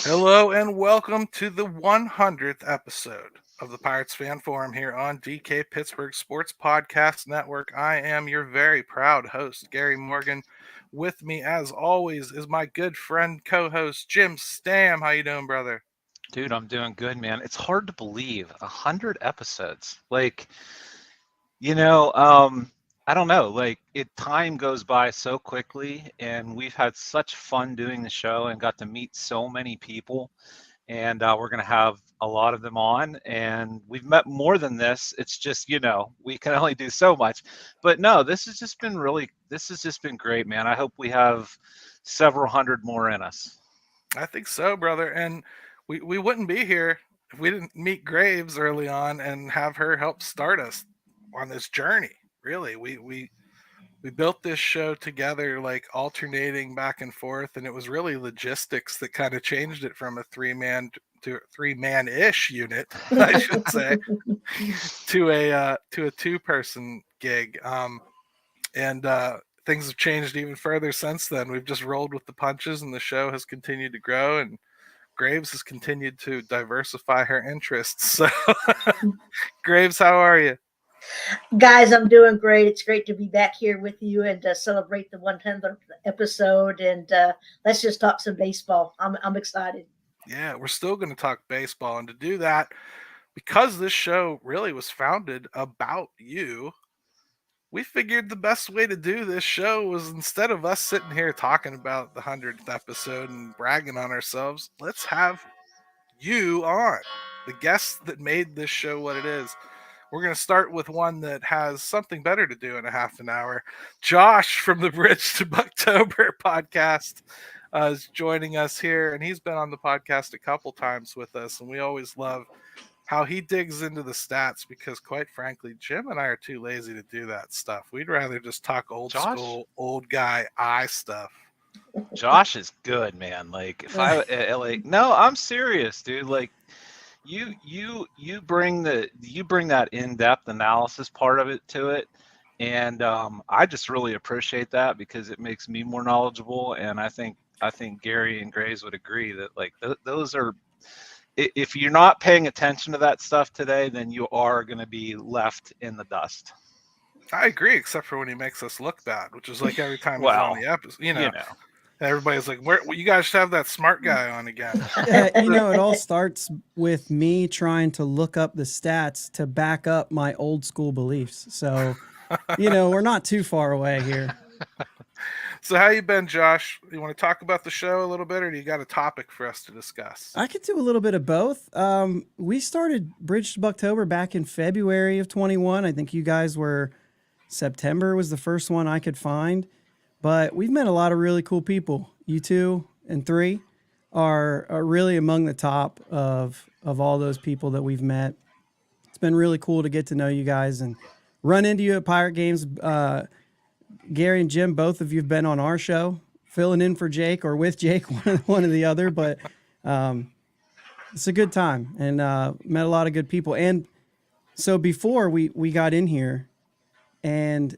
Hello and welcome to the 100th episode of the Pirates Fan Forum here on DK Pittsburgh Sports Podcast Network. I am your very proud host, Gary Morgan. With me, as always, is my good friend, co-host Jim Stam. How you doing, brother? Dude, I'm doing good, man. It's hard to believe 100 episodes. I don't know. Time goes by so quickly, and we've had such fun doing the show and got to meet so many people. And we're gonna have a lot of them on, and we've met more than this. It's just, we can only do so much. But no, this has just been great, man. I hope we have several hundred more in us. I think so, brother. And we wouldn't be here if we didn't meet Graves early on and have her help start us on this journey. Really, we built this show together, like alternating back and forth, and it was really logistics that kind of changed it from a to a 3-man ish unit, I should say, to a 2-person gig. And things have changed even further since then. We've just rolled with the punches, and the show has continued to grow, and Graves has continued to diversify her interests. So, Graves, how are you? Guys, I'm doing great. It's great to be back here with you and celebrate the 100th episode. And let's just talk some baseball. I'm excited. Yeah, we're still going to talk baseball. And to do that, because this show really was founded about you, we figured the best way to do this show was, instead of us sitting here talking about the 100th episode and bragging on ourselves, let's have you on, the guest that made this show what it is. We're going to start with one that has something better to do in a half an hour. Josh from the Bridge to Bucktober podcast is joining us here, and he's been on the podcast a couple times with us, and we always love how he digs into the stats because, quite frankly, Jim and I are too lazy to do that stuff. We'd rather just talk old school, old guy eye stuff. Josh is good, man. No, I'm serious, dude. You bring that in-depth analysis part of it to it, and I just really appreciate that because it makes me more knowledgeable. And I think Gary and Graves would agree that those are, if you're not paying attention to that stuff today, then you are going to be left in the dust. I agree, except for when he makes us look bad, which is like every time he's on the episode. Everybody's like, "Where you guys should have that smart guy on again?" It all starts with me trying to look up the stats to back up my old school beliefs. So, we're not too far away here. So how you been, Josh? You want to talk about the show a little bit, or do you got a topic for us to discuss? I could do a little bit of both. We started Bridge to Bucktober back in February of 21. I think you guys were, September was the first one I could find. But we've met a lot of really cool people. You 2 and 3 are really among the top of all those people that we've met. It's been really cool to get to know you guys and run into you at Pirate Games. Gary and Jim, both of you have been on our show, filling in for Jake or with Jake, one or the other. But it's a good time, and met a lot of good people. And so before we got in here, and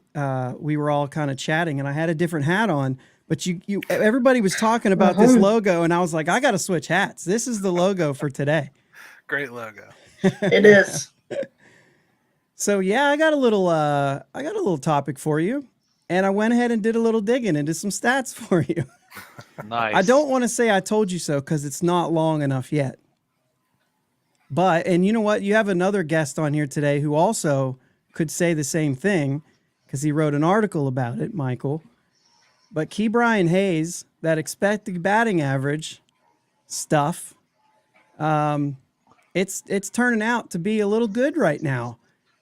we were all kind of chatting, and I had a different hat on, but everybody was talking about this logo, and I was like, I got to switch hats. This is the logo for today. Great logo. It is. So yeah, I got a little topic for you, and I went ahead and did a little digging into some stats for you. Nice. I don't want to say I told you so because it's not long enough yet. But, and you know what? You have another guest on here today who also could say the same thing because he wrote an article about it, Michael. But Key Brian Hayes, that expected batting average stuff, it's turning out to be a little good right now.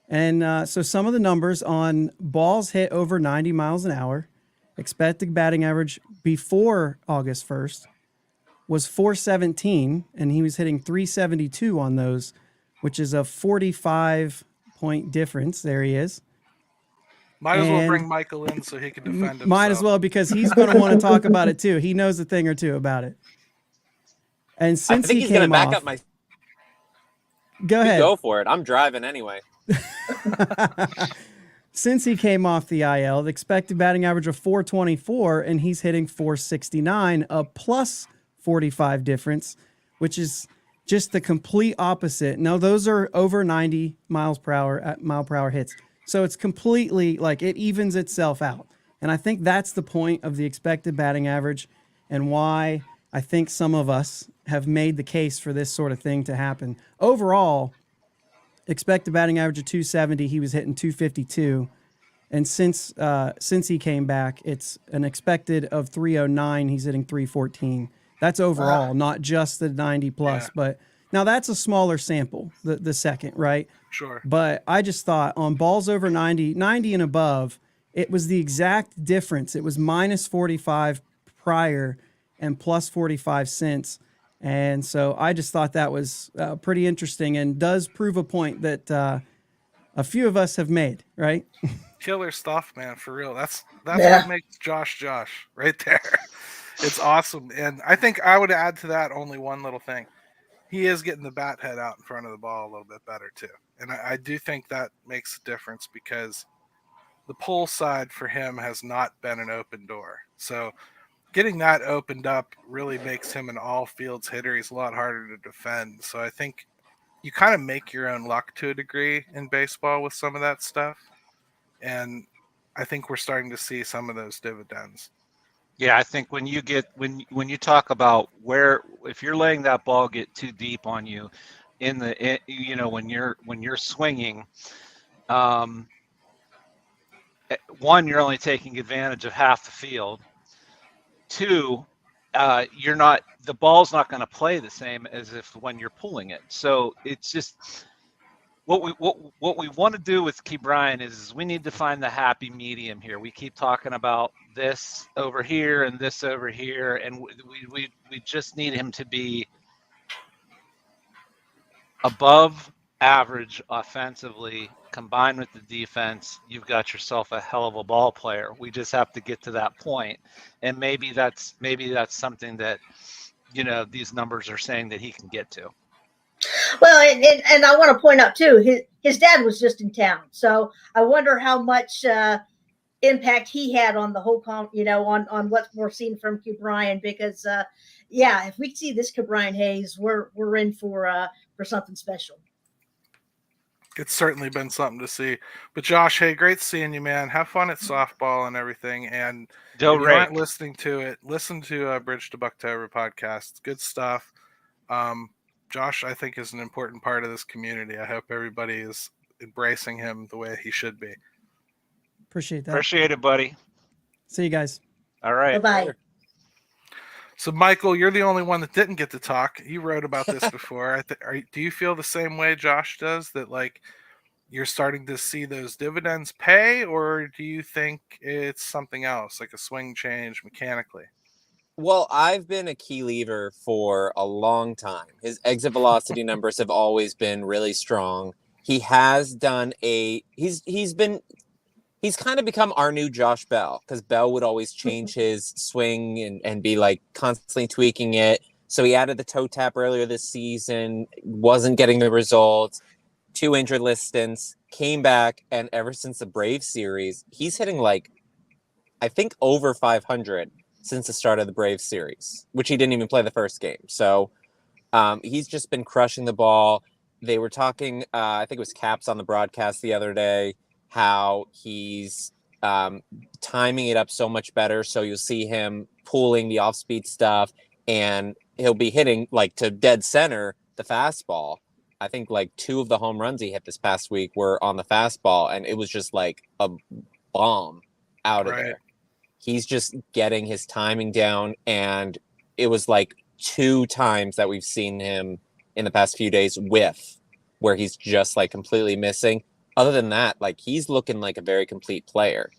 And so some of the numbers on balls hit over 90 miles an hour, expected batting average before August 1st was 417, and he was hitting 372 on those, which is a 45-point difference. There he is. Might as well bring Michael in so he can defend himself. Might as well, because he's going to want to talk about it too. He knows a thing or two about it. And since he came off, back up my. Go ahead. Go for it. I'm driving anyway. Since he came off the IL, the expected batting average of 424, and he's hitting 469, a plus 45 difference. which is just the complete opposite. Now, those are over 90 mile per hour hits. So it's completely like it evens itself out. And I think that's the point of the expected batting average and why I think some of us have made the case for this sort of thing to happen. Overall, expected batting average of 270, he was hitting 252. And since he came back, it's an expected of 309. He's hitting 314. That's overall, not just the 90 plus. Yeah. But now that's a smaller sample, the second, right? Sure. But I just thought on balls over 90 and above, it was the exact difference. It was minus 45 prior and plus 45 since. And so I just thought that was pretty interesting and does prove a point that a few of us have made, right? Killer stuff, man, for real. That's Yeah. what makes Josh right there. It's awesome. And I think I would add to that only one little thing. He is getting the bat head out in front of the ball a little bit better too. And I do think that makes a difference because the pull side for him has not been an open door. So getting that opened up really makes him an all fields hitter. He's a lot harder to defend. So I think you kind of make your own luck to a degree in baseball with some of that stuff. And I think we're starting to see some of those dividends. Yeah, I think when you talk about if you're letting that ball get too deep on you when you're swinging, one, you're only taking advantage of half the field. Two, the ball's not going to play the same as if when you're pulling it. So it's just what we want to do with Key Bryan is we need to find the happy medium here. We keep talking about this over here and this over here, and we just need him to be above average offensively combined with the defense. You've got yourself a hell of a ball player. We just have to get to that point, and maybe that's something that these numbers are saying that he can get to. Well, and I want to point out too, his dad was just in town, so I wonder how much impact he had on the whole on what we're seeing from Q Bryan. Because if we see this Q Bryan Hayes, we're in for something special. It's certainly been something to see. But Josh, hey, great seeing you, man. Have fun at softball and everything. And if you aren't listening to it, listen to Bridge to Bucktober podcast. It's good stuff. Josh, I think, is an important part of this community. I hope everybody is embracing him the way he should be. Appreciate that. Appreciate it, buddy. See you guys. All right. Bye-bye. So, Michael, you're the only one that didn't get to talk. You wrote about this before. Do you feel the same way Josh does, that like you're starting to see those dividends pay, or do you think it's something else, like a swing change mechanically? Well, I've been a key lever for a long time. His exit velocity numbers have always been really strong. He has done he's kind of become our new Josh Bell, because Bell would always change his swing and be like constantly tweaking it. So he added the toe tap earlier this season, wasn't getting the results, 2 injured list stints, came back, and ever since the Braves series, he's hitting like, I think, over 500 since the start of the Braves series, which he didn't even play the first game. So he's just been crushing the ball. They were talking, I think it was Caps on the broadcast the other day, how he's timing it up so much better. So you'll see him pulling the off-speed stuff, and he'll be hitting like to dead center the fastball. I think like 2 of the home runs he hit this past week were on the fastball, and it was just like a bomb out of there. He's just getting his timing down, and it was like 2 times that we've seen him in the past few days whiff, where he's just like completely missing. Other than that, like he's looking like a very complete player.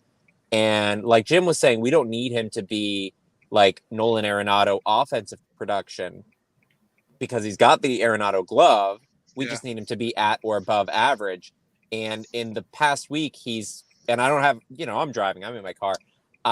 And like Jim was saying, we don't need him to be like Nolan Arenado offensive production, because he's got the Arenado glove. We just need him to be at or above average. And in the past week, and I don't have, I'm driving, I'm in my car. So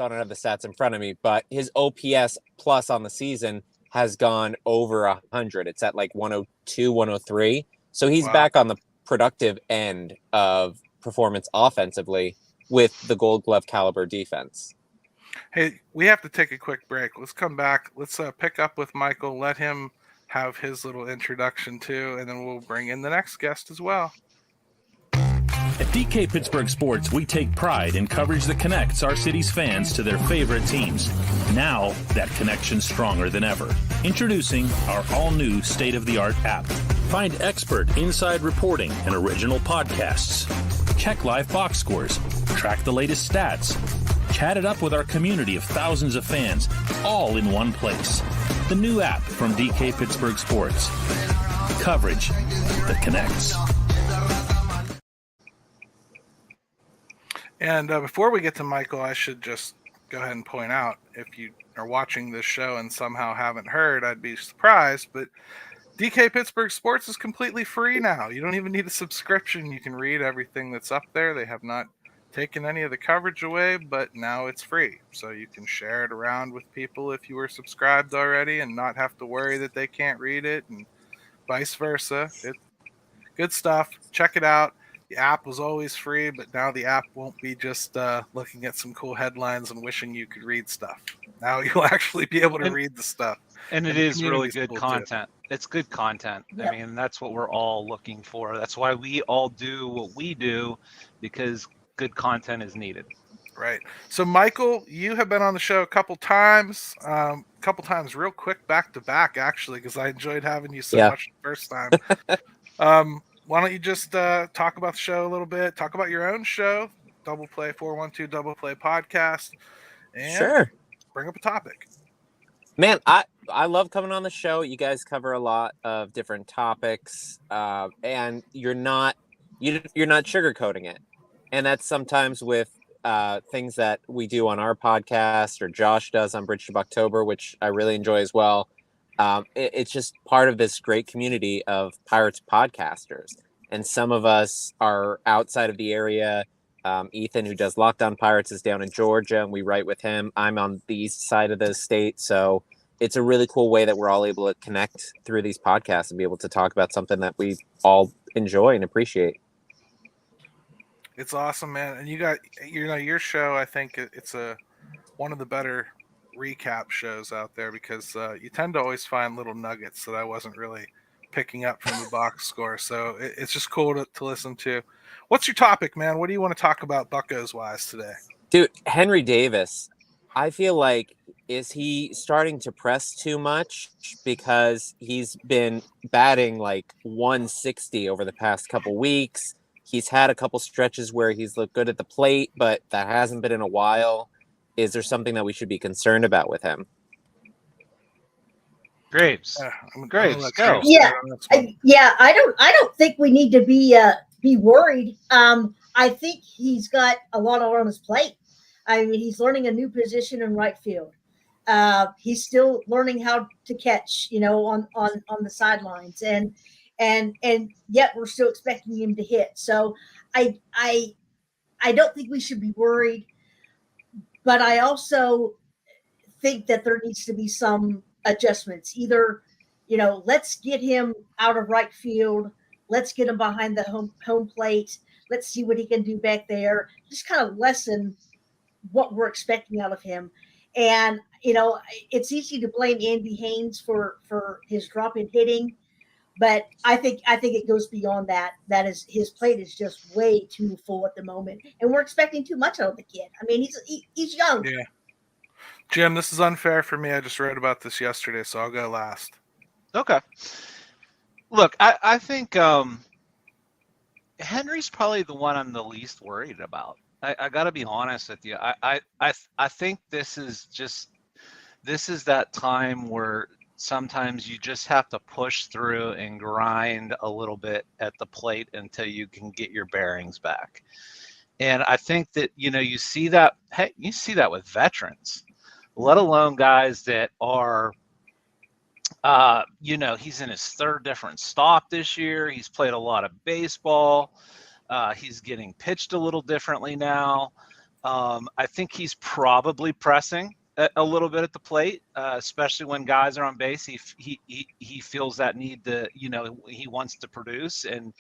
I don't have the stats in front of me, but his OPS plus on the season has gone over 100. It's at like 102, 103. So he's back on the productive end of performance offensively with the Gold Glove caliber defense. Hey, we have to take a quick break. Let's come back. Let's pick up with Michael. Let him have his little introduction too, and then we'll bring in the next guest as well. At DK Pittsburgh Sports, we take pride in coverage that connects our city's fans to their favorite teams. Now, that connection's stronger than ever. Introducing our all-new state-of-the-art app. Find expert inside reporting and original podcasts. Check live box scores. Track the latest stats. Chat it up with our community of thousands of fans, all in one place. The new app from DK Pittsburgh Sports. Coverage that connects. And before we get to Michael, I should just go ahead and point out, if you are watching this show and somehow haven't heard, I'd be surprised, but DK Pittsburgh Sports is completely free now. You don't even need a subscription. You can read everything that's up there. They have not taken any of the coverage away, but now it's free. So you can share it around with people if you were subscribed already and not have to worry that they can't read it, and vice versa. It's good stuff. Check it out. The app was always free, but now the app won't be just looking at some cool headlines and wishing you could read stuff. Now you'll actually be able to read the stuff. And it is really good content. It's good content. Yeah. I mean, that's what we're all looking for. That's why we all do what we do, because good content is needed. Right. So, Michael, you have been on the show a couple times real quick back to back, actually, because I enjoyed having you so much the first time. Why don't you just talk about the show a little bit? Talk about your own show, Double Play 412 Double Play Podcast, and bring up a topic. Man, I love coming on the show. You guys cover a lot of different topics, and you're not sugarcoating it. And that's sometimes with things that we do on our podcast, or Josh does on Bridge to Bucktober, which I really enjoy as well. It's just part of this great community of Pirates podcasters. And some of us are outside of the area. Ethan, who does Lockdown Pirates, is down in Georgia, and we write with him. I'm on the east side of the state. So it's a really cool way that we're all able to connect through these podcasts and be able to talk about something that we all enjoy and appreciate. It's awesome, man. And you got, your show, I think it's one of the better recap shows out there, because you tend to always find little nuggets that I wasn't really picking up from the box score. So it's just cool to listen to. What's your topic, man? What do you want to talk about Buccos wise today? Dude, Henry Davis, I feel like, is he starting to press too much? Because he's been batting like 160 over the past couple weeks. He's had a couple stretches where he's looked good at the plate, but that hasn't been in a while. Is there something that we should be concerned about with him? Graves, Graves, go. Yeah, I don't think we need to be worried. I think he's got a lot on his plate. I mean, he's learning a new position in right field. He's still learning how to catch, on the sidelines, and yet we're still expecting him to hit. So I don't think we should be worried, but I also think that there needs to be some adjustments. Either, let's get him out of right field. Let's get him behind the home plate. Let's see what he can do back there. Just kind of lessen what we're expecting out of him. And, it's easy to blame Andy Haynes for his drop in hitting, but I think it goes beyond that. That is, his plate is just way too full at the moment, and we're expecting too much out of the kid. I mean, he's young. Yeah. Jim, this is unfair for me. I just wrote about this yesterday, so I'll go last. Okay. Look, I think Henry's probably the one I'm the least worried about. I got to be honest with you. I think this is that time where sometimes you just have to push through and grind a little bit at the plate until you can get your bearings back. And I think that, you see that with veterans, let alone guys that are, he's in his third different stop this year. He's played a lot of baseball. He's getting pitched a little differently now. I think he's probably pressing a little bit at the plate, especially when guys are on base. He feels that need to, he wants to produce, and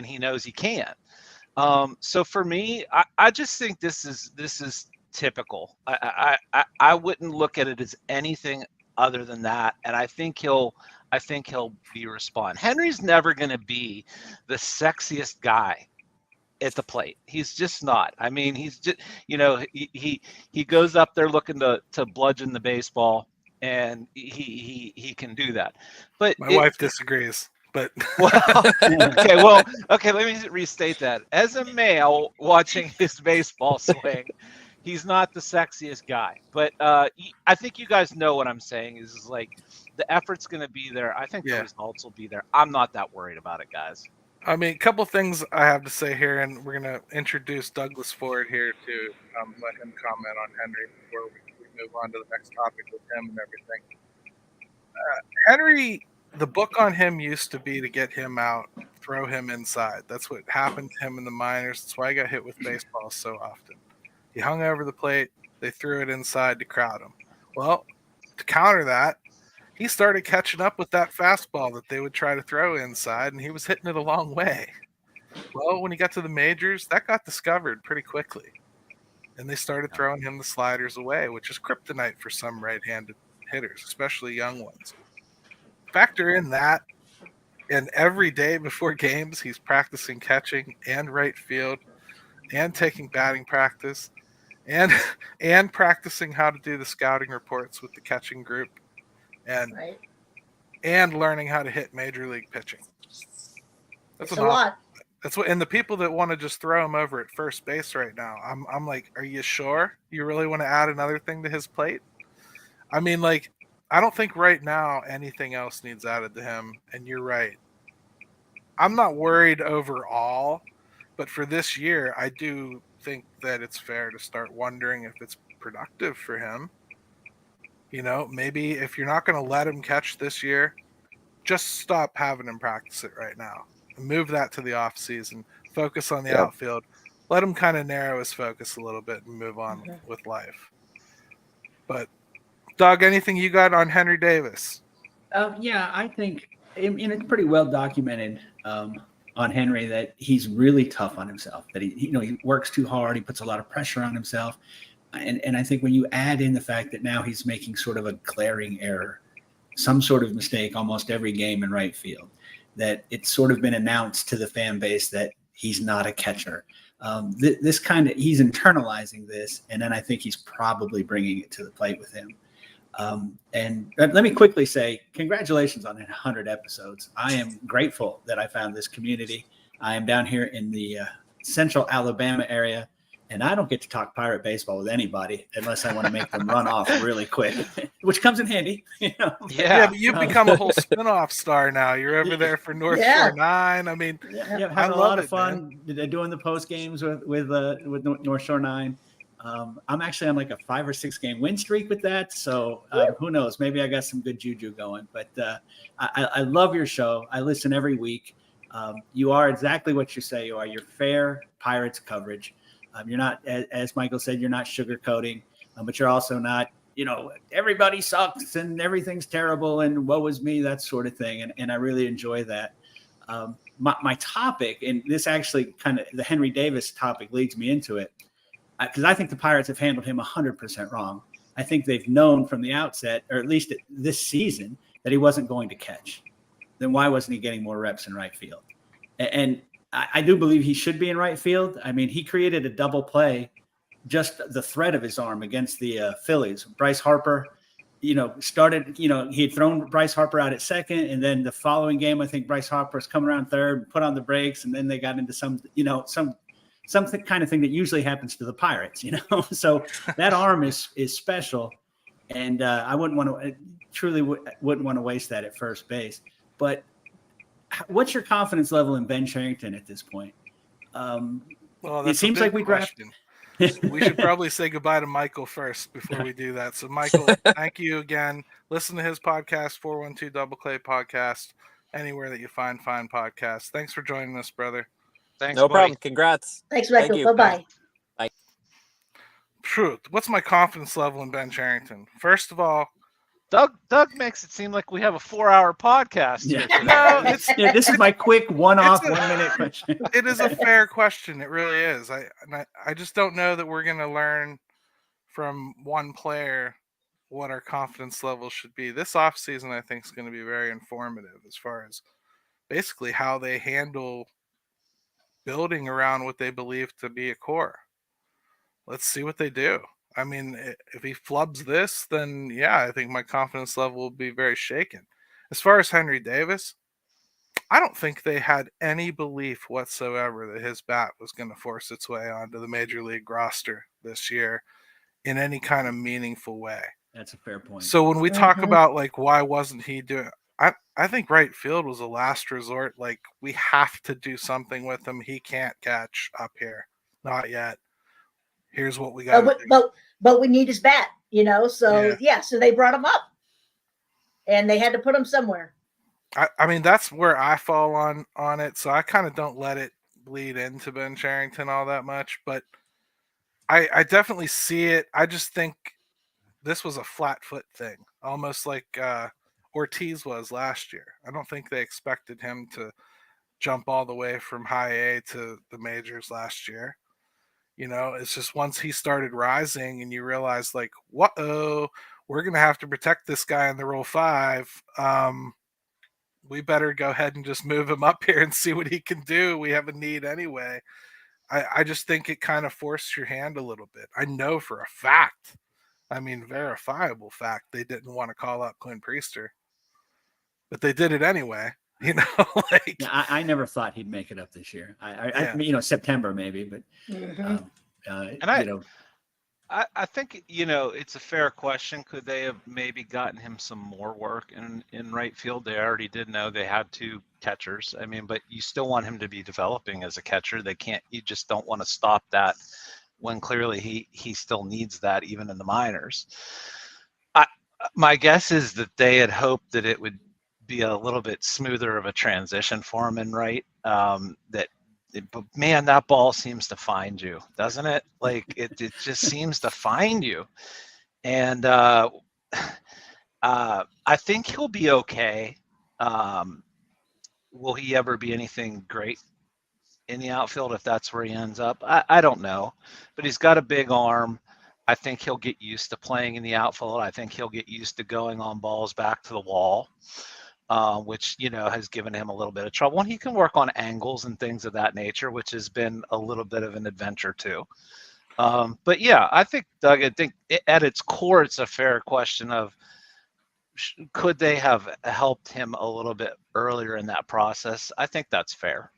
he knows he can. So for me, I just think this is typical. I wouldn't look at it as anything other than that, and I think he'll be respond. Henry's never going to be the sexiest guy at the plate. He's just not. I mean, he's just, he goes up there looking to bludgeon the baseball, and he can do that. But My wife disagrees. But okay, let me restate that. As a male watching his baseball swing, he's not the sexiest guy. But I think you guys know what I'm saying is like the effort's going to be there. I think the results will be there. I'm not that worried about it, guys. I mean, a couple things I have to say here, and we're going to introduce Douglas Ford here to let him comment on Henry before we move on to the next topic with him and everything. Henry, the book on him used to be to get him out, throw him inside. That's what happened to him in the minors. That's why he got hit with baseball so often. He hung over the plate. They threw it inside to crowd him. Well, to counter that, he started catching up with that fastball that they would try to throw inside, and he was hitting it a long way. Well, when he got to the majors, that got discovered pretty quickly. And they started throwing him the sliders away, which is kryptonite for some right-handed hitters, especially young ones. Factor in that, and every day before games, he's practicing catching and right field and taking batting practice and practicing how to do the scouting reports with the catching group. And learning how to hit major league pitching. That's a lot. That's what, and the people that want to just throw him over at first base right now, I'm like, are you sure you really want to add another thing to his plate? I mean, like, I don't think right now anything else needs added to him. And you're right. I'm not worried overall, but for this year, I do think that it's fair to start wondering if it's productive for him. Maybe if you're not going to let him catch this year, just stop having him practice it right now. And move that to the off season. Focus on the outfield. Let him kind of narrow his focus a little bit and move on with life. But, Doug, anything you got on Henry Davis? Yeah, I think it's pretty well documented on Henry that he's really tough on himself. That he works too hard. He puts a lot of pressure on himself. And I think when you add in the fact that now he's making sort of a glaring error, some sort of mistake almost every game in right field, that it's sort of been announced to the fan base that he's not a catcher. He's internalizing this, and then I think he's probably bringing it to the plate with him. And let me quickly say, congratulations on 100 episodes. I am grateful that I found this community. I am down here in the central Alabama area. And I don't get to talk Pirate baseball with anybody unless I want to make them run off really quick, which comes in handy. Yeah, but you've become a whole spin-off star now. You're over there for North Shore 9. I mean, having a lot of fun doing the post games with North Shore 9. I'm actually on like a 5 or 6 game win streak with that. So who knows? Maybe I got some good juju going. But I love your show. I listen every week. You are exactly what you say you are. You're fair Pirates coverage. You're not, as Michael said, you're not sugarcoating, but you're also not, everybody sucks and everything's terrible and woe is me, that sort of thing. And I really enjoy that. My topic, and this actually kind of the Henry Davis topic leads me into it, because I think the Pirates have handled him 100% wrong. I think they've known from the outset, or at least this season, that he wasn't going to catch. Then why wasn't he getting more reps in right field? And I do believe he should be in right field. I mean, he created a double play, just the threat of his arm against the Phillies. Bryce Harper, started, he had thrown Bryce Harper out at second. And then the following game, I think Bryce Harper's come around third, put on the brakes. And then they got into some kind of thing that usually happens to the Pirates, So that arm is special. And I wouldn't want to waste that at first base. But what's your confidence level in Ben Cherington at this point? It seems like we drafted. We should probably say goodbye to Michael first before we do that. So, Michael, thank you again. Listen to his podcast, 412 Double Clay Podcast, anywhere that you find fine podcasts. Thanks for joining us, brother. Thanks. No problem. Congrats. Thanks, Michael. Bye-bye. Bye. Truth. What's my confidence level in Ben Cherington? First of all, Doug makes it seem like we have a 4-hour podcast. Yeah. No, this is my quick one-off 1-minute question. It is a fair question. It really is. I just don't know that we're going to learn from one player what our confidence level should be. This offseason, I think, is going to be very informative as far as basically how they handle building around what they believe to be a core. Let's see what they do. I mean, if he flubs this, then yeah, I think my confidence level will be very shaken. As far as Henry Davis, I don't think they had any belief whatsoever that his bat was going to force its way onto the major league roster this year in any kind of meaningful way. That's a fair point. So when we talk about like why wasn't he doing, I think right field was a last resort. Like we have to do something with him. He can't catch up here, not yet. Here's what we got. But we need his bat, So so they brought him up, and they had to put him somewhere. I mean, that's where I fall on it. So I kind of don't let it bleed into Ben Cherington all that much, but I definitely see it. I just think this was a flat foot thing, almost like Ortiz was last year. I don't think they expected him to jump all the way from high A to the majors last year. It's just once he started rising and you realize like, whoa, we're going to have to protect this guy in the Rule 5. We better go ahead and just move him up here and see what he can do. We have a need anyway. I just think it kind of forced your hand a little bit. I know for a fact, verifiable fact, they didn't want to call up Quinn Priester, but they did it anyway. I never thought he'd make it up this year. I September maybe, but I think, it's a fair question. Could they have maybe gotten him some more work in right field? They already did know they had 2 catchers. But you still want him to be developing as a catcher. You just don't want to stop that when clearly he still needs that even in the minors. My guess is that they had hoped that it would be a little bit smoother of a transition for him in right. But man, that ball seems to find you, doesn't it? Like it just seems to find you. And I think he'll be okay. Will he ever be anything great in the outfield if that's where he ends up? I don't know. But he's got a big arm. I think he'll get used to playing in the outfield. I think he'll get used to going on balls back to the wall. Which, has given him a little bit of trouble. And he can work on angles and things of that nature, which has been a little bit of an adventure too. But yeah, I think, Doug, at its core, it's a fair question of could they have helped him a little bit earlier in that process? I think that's fair.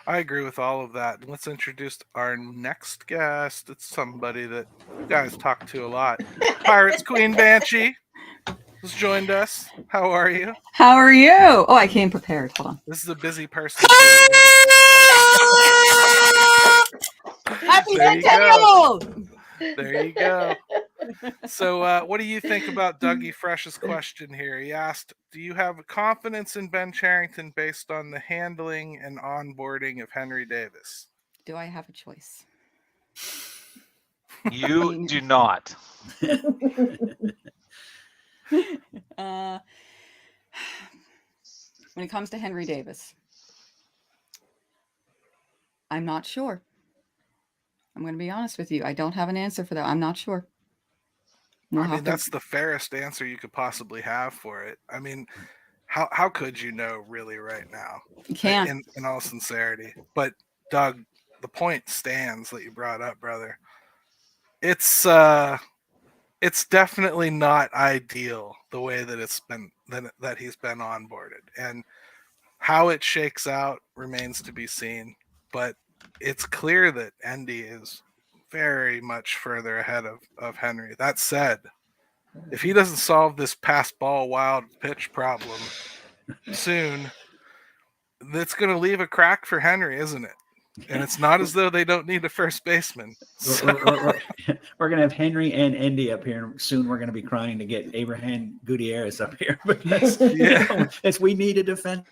I agree with all of that. Let's introduce our next guest. It's somebody that you guys talk to a lot. Pirates Queen Banshee has joined us. How are you? How are you? Oh, I came prepared. Hold on. This is a busy person. Happy Centennial! There you go. So what do you think about Dougie Fresh's question here? He asked, do you have confidence in Ben Cherington based on the handling and onboarding of Henry Davis? Do I have a choice? You do not. When it comes to Henry Davis, I'm not sure. I'm going to be honest with you. I don't have an answer for that. I'm not sure. That's the fairest answer you could possibly have for it. How could you know really right now? You can't. In all sincerity. But Doug, the point stands that you brought up, brother. It's definitely not ideal the way that it's been that he's been onboarded, and how it shakes out remains to be seen. But it's clear that Endy is very much further ahead of Henry. That said, if he doesn't solve this pass ball wild pitch problem soon, that's going to leave a crack for Henry, isn't it? And it's not as though they don't need a first baseman. So. We're going to have Henry and Endy up here. Soon we're going to be crying to get Abraham Gutierrez up here. Because we need a defender.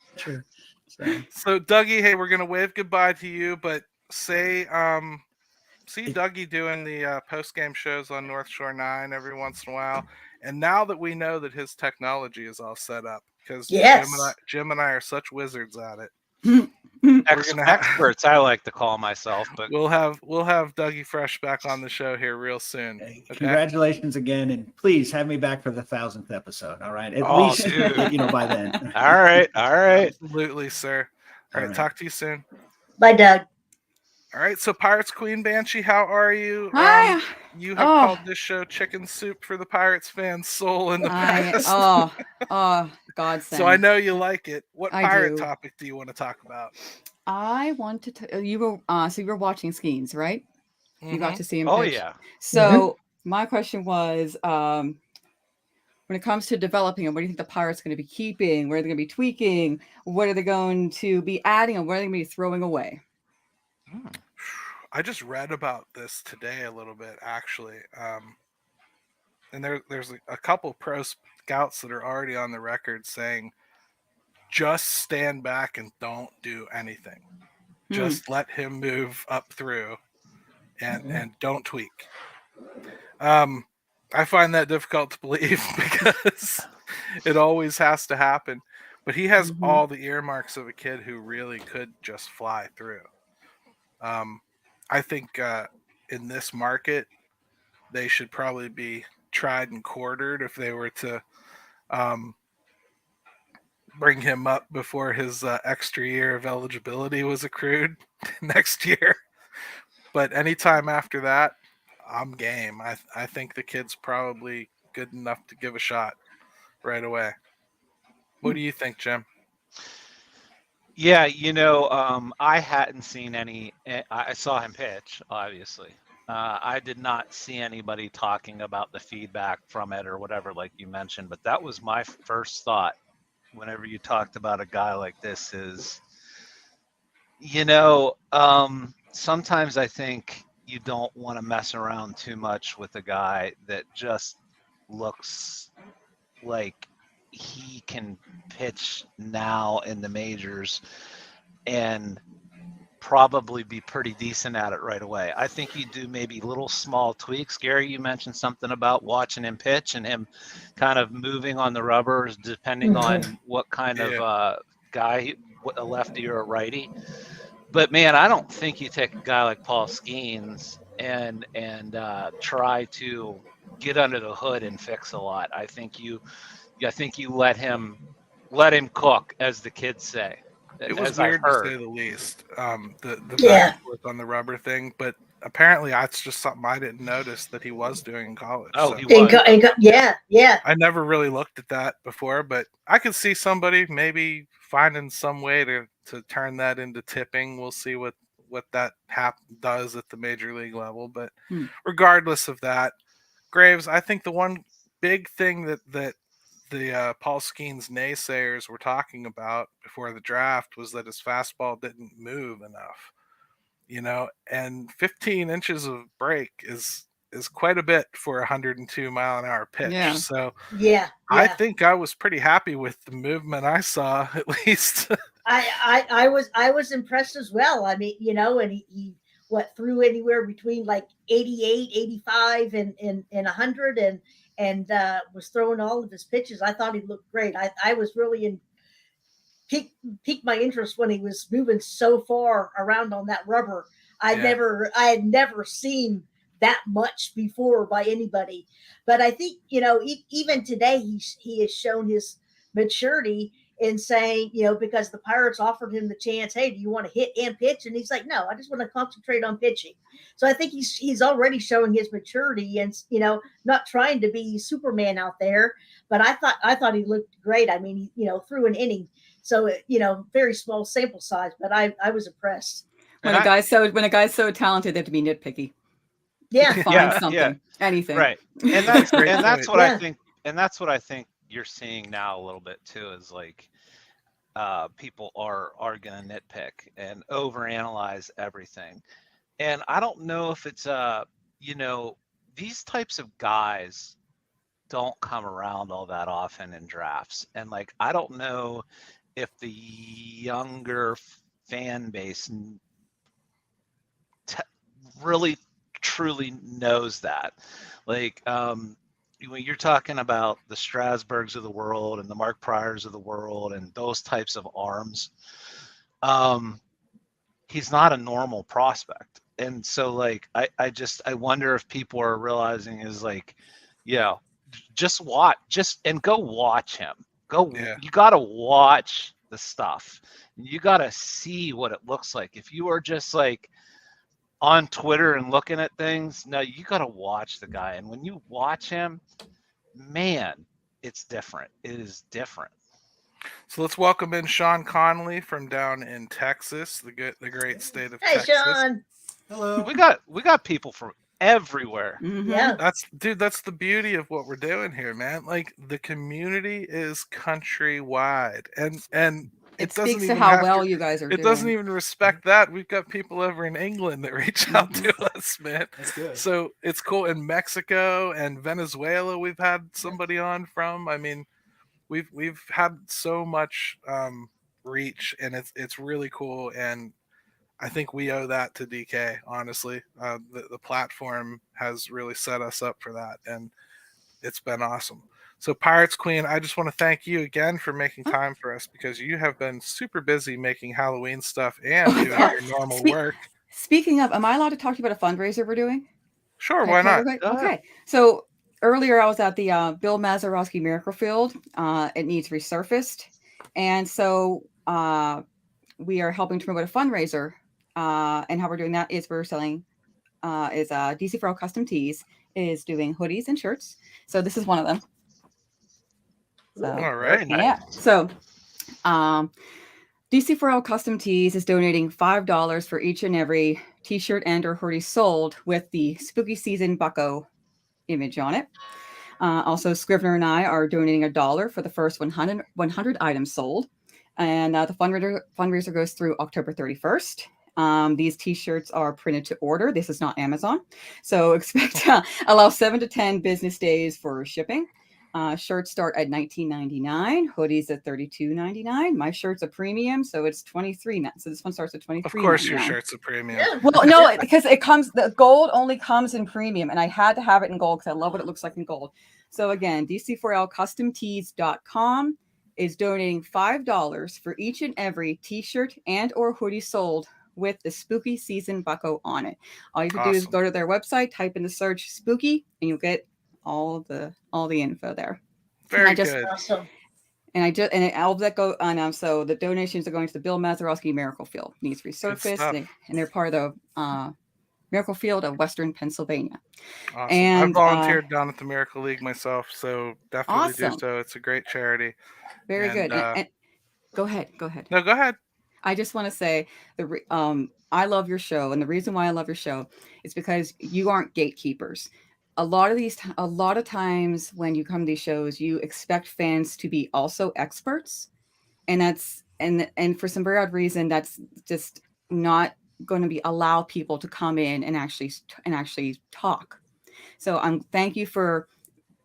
So Dougie, hey, we're going to wave goodbye to you, but see Dougie doing the post-game shows on North Shore 9 every once in a while. And now that we know that his technology is all set up, because Jim and I are such wizards at it, Experts, I like to call myself, but we'll have Dougie Fresh back on the show here real soon. Hey, Okay? congratulations again, and please have me back for the 1,000th episode. All right, at Oh, least dude. by then. all right. Absolutely, sir. All right, right. talk to you soon. Bye, Doug. All right, so Pirates Queen Banshee, how are you? Hi. You have Oh. called this show chicken soup for the Pirates fans' soul in the past. God send. So I know you like it. What I pirate do. topic do you want to talk about? I want to you were so you were watching Skenes, right? You got Mhm. to see him Oh, pitch. yeah. So my question was, when it comes to developing them, what do you think the Pirates are going to be keeping? Where are they going to be tweaking? What are they going to be adding? And what are they going to be throwing away? I just read about this today a little bit, actually. And there's a couple pro scouts that are already on the record saying, just stand back and don't do anything. Just let him move up through and don't tweak. I find that difficult to believe because it always has to happen. But he has all the earmarks of a kid who really could just fly through. I think in this market, they should probably be tried and quartered if they were to bring him up before his extra year of eligibility was accrued next year. But anytime after that, I'm game. I think the kid's probably good enough to give a shot right away. What do you think, Jim? Yeah, I hadn't seen any. I saw him pitch, obviously. I did not see anybody talking about the feedback from it or whatever, like you mentioned. But that was my first thought whenever you talked about a guy like this is, sometimes I think you don't want to mess around too much with a guy that just looks like he can pitch now in the majors and probably be pretty decent at it right away. I think you do maybe little small tweaks. Gary, you mentioned something about watching him pitch and him kind of moving on the rubbers depending on what kind of guy, a lefty or a righty. But man, I don't think you take a guy like Paul Skenes and try to get under the hood and fix a lot. I think you let him cook, as the kids say. It was as I've weird to heard. say the least. The back and forth on the rubber thing, but apparently that's just something I didn't notice that he was doing in college. Oh, so. he was. Yeah. I never really looked at that before, but I could see somebody maybe finding some way to turn that into tipping. We'll see what that does at the major league level. But regardless of that, Graves, I think the one big thing that the Paul Skenes naysayers were talking about before the draft was that his fastball didn't move enough. And 15 inches of break is quite a bit for a 102 mile an hour pitch. Yeah. So Yeah. I think I was pretty happy with the movement I saw, at least. I was impressed as well. I mean, and he threw anywhere between like 88, 85 and 100 and was throwing all of his pitches. I thought he looked great. I was really piqued my interest when he was moving so far around on that rubber. I had never seen that much before by anybody. But I think, even today he has shown his maturity in saying, because the Pirates offered him the chance, hey, do you want to hit and pitch? And he's like, no, I just want to concentrate on pitching. So I think he's already showing his maturity and, not trying to be Superman out there. But I thought he looked great. I mean, he, threw an inning. So, very small sample size, but I was impressed. When a guy's so talented, they have to be nitpicky. Yeah. Find something, anything. Right. And that's what I think. And that's what I think you're seeing now a little bit too, is like people are going to nitpick and overanalyze everything. And I don't know if it's these types of guys don't come around all that often in drafts. And like, I don't know if the younger fan base really truly knows that. Like, when you're talking about the Strasburgs of the world and the Mark Pryors of the world and those types of arms, he's not a normal prospect. And so like I wonder if people are realizing is like, just go watch him. You got to watch the stuff. You got to see what it looks like. If you are just like on Twitter and looking at things, no, you got to watch the guy. And when you watch him, man, it's different. It is different. So let's welcome in Sean Connolly from down in Texas, the great state of Texas. Hey, Sean. Hello. We got people from everywhere. Yeah. That's the beauty of what we're doing here, man. Like the community is countrywide, and It doesn't speaks to even how have well you guys are It doing. doesn't even respect that. We've got people over in England that reach out to us, man. That's good. So it's cool. In Mexico and Venezuela, we've had somebody on from. I mean, we've had so much reach, and it's really cool. And I think we owe that to DK. Honestly, the platform has really set us up for that, and it's been awesome. So Pirates Queen, I just want to thank you again for making time for us, because you have been super busy making Halloween stuff and doing your normal work. Speaking of, am I allowed to talk to you about a fundraiser we're doing? Sure, why not? Okay. So earlier I was at the Bill Mazeroski Miracle Field. It needs resurfaced. And so we are helping to promote a fundraiser. And how we're doing that is we're selling DC for All Custom Tees is doing hoodies and shirts. So this is one of them. So, all right. Yeah. So DC for All Custom Tees is donating $5 for each and every t-shirt and or hoodie sold with the spooky season bucko image on it. Also, Scrivener and I are donating $1 for the first 100 items sold. And the fundraiser goes through October 31st. These t-shirts are printed to order. This is not Amazon. So expect to allow 7 to 10 business days for shipping. Shirts start at $19.99, hoodies at $32.99. My shirt's a premium, so it's $23. So this one starts at $23. Of course, your shirt's a premium. Well, no, because the gold only comes in premium, and I had to have it in gold because I love what it looks like in gold. So again, DC4LCustomTees.com is donating $5 for each and every t-shirt and or hoodie sold with the spooky season bucko on it. All you have to do is go to their website, type in the search spooky, and you'll get all the info there. Very good. Awesome. And all that go on. So the donations are going to the Bill Mazeroski Miracle Field. Needs resurfaced, and they're part of the Miracle Field of Western Pennsylvania. Awesome. And I volunteered down at the Miracle League myself, so definitely do awesome. so. It's a great charity. Very good. And go ahead. No, go ahead. I just want to say I love your show, and the reason why I love your show is because you aren't gatekeepers. A lot of times when you come to these shows, you expect fans to be also experts, and that's and for some very odd reason, that's just not going to be allow people to come in and actually talk. So thank you for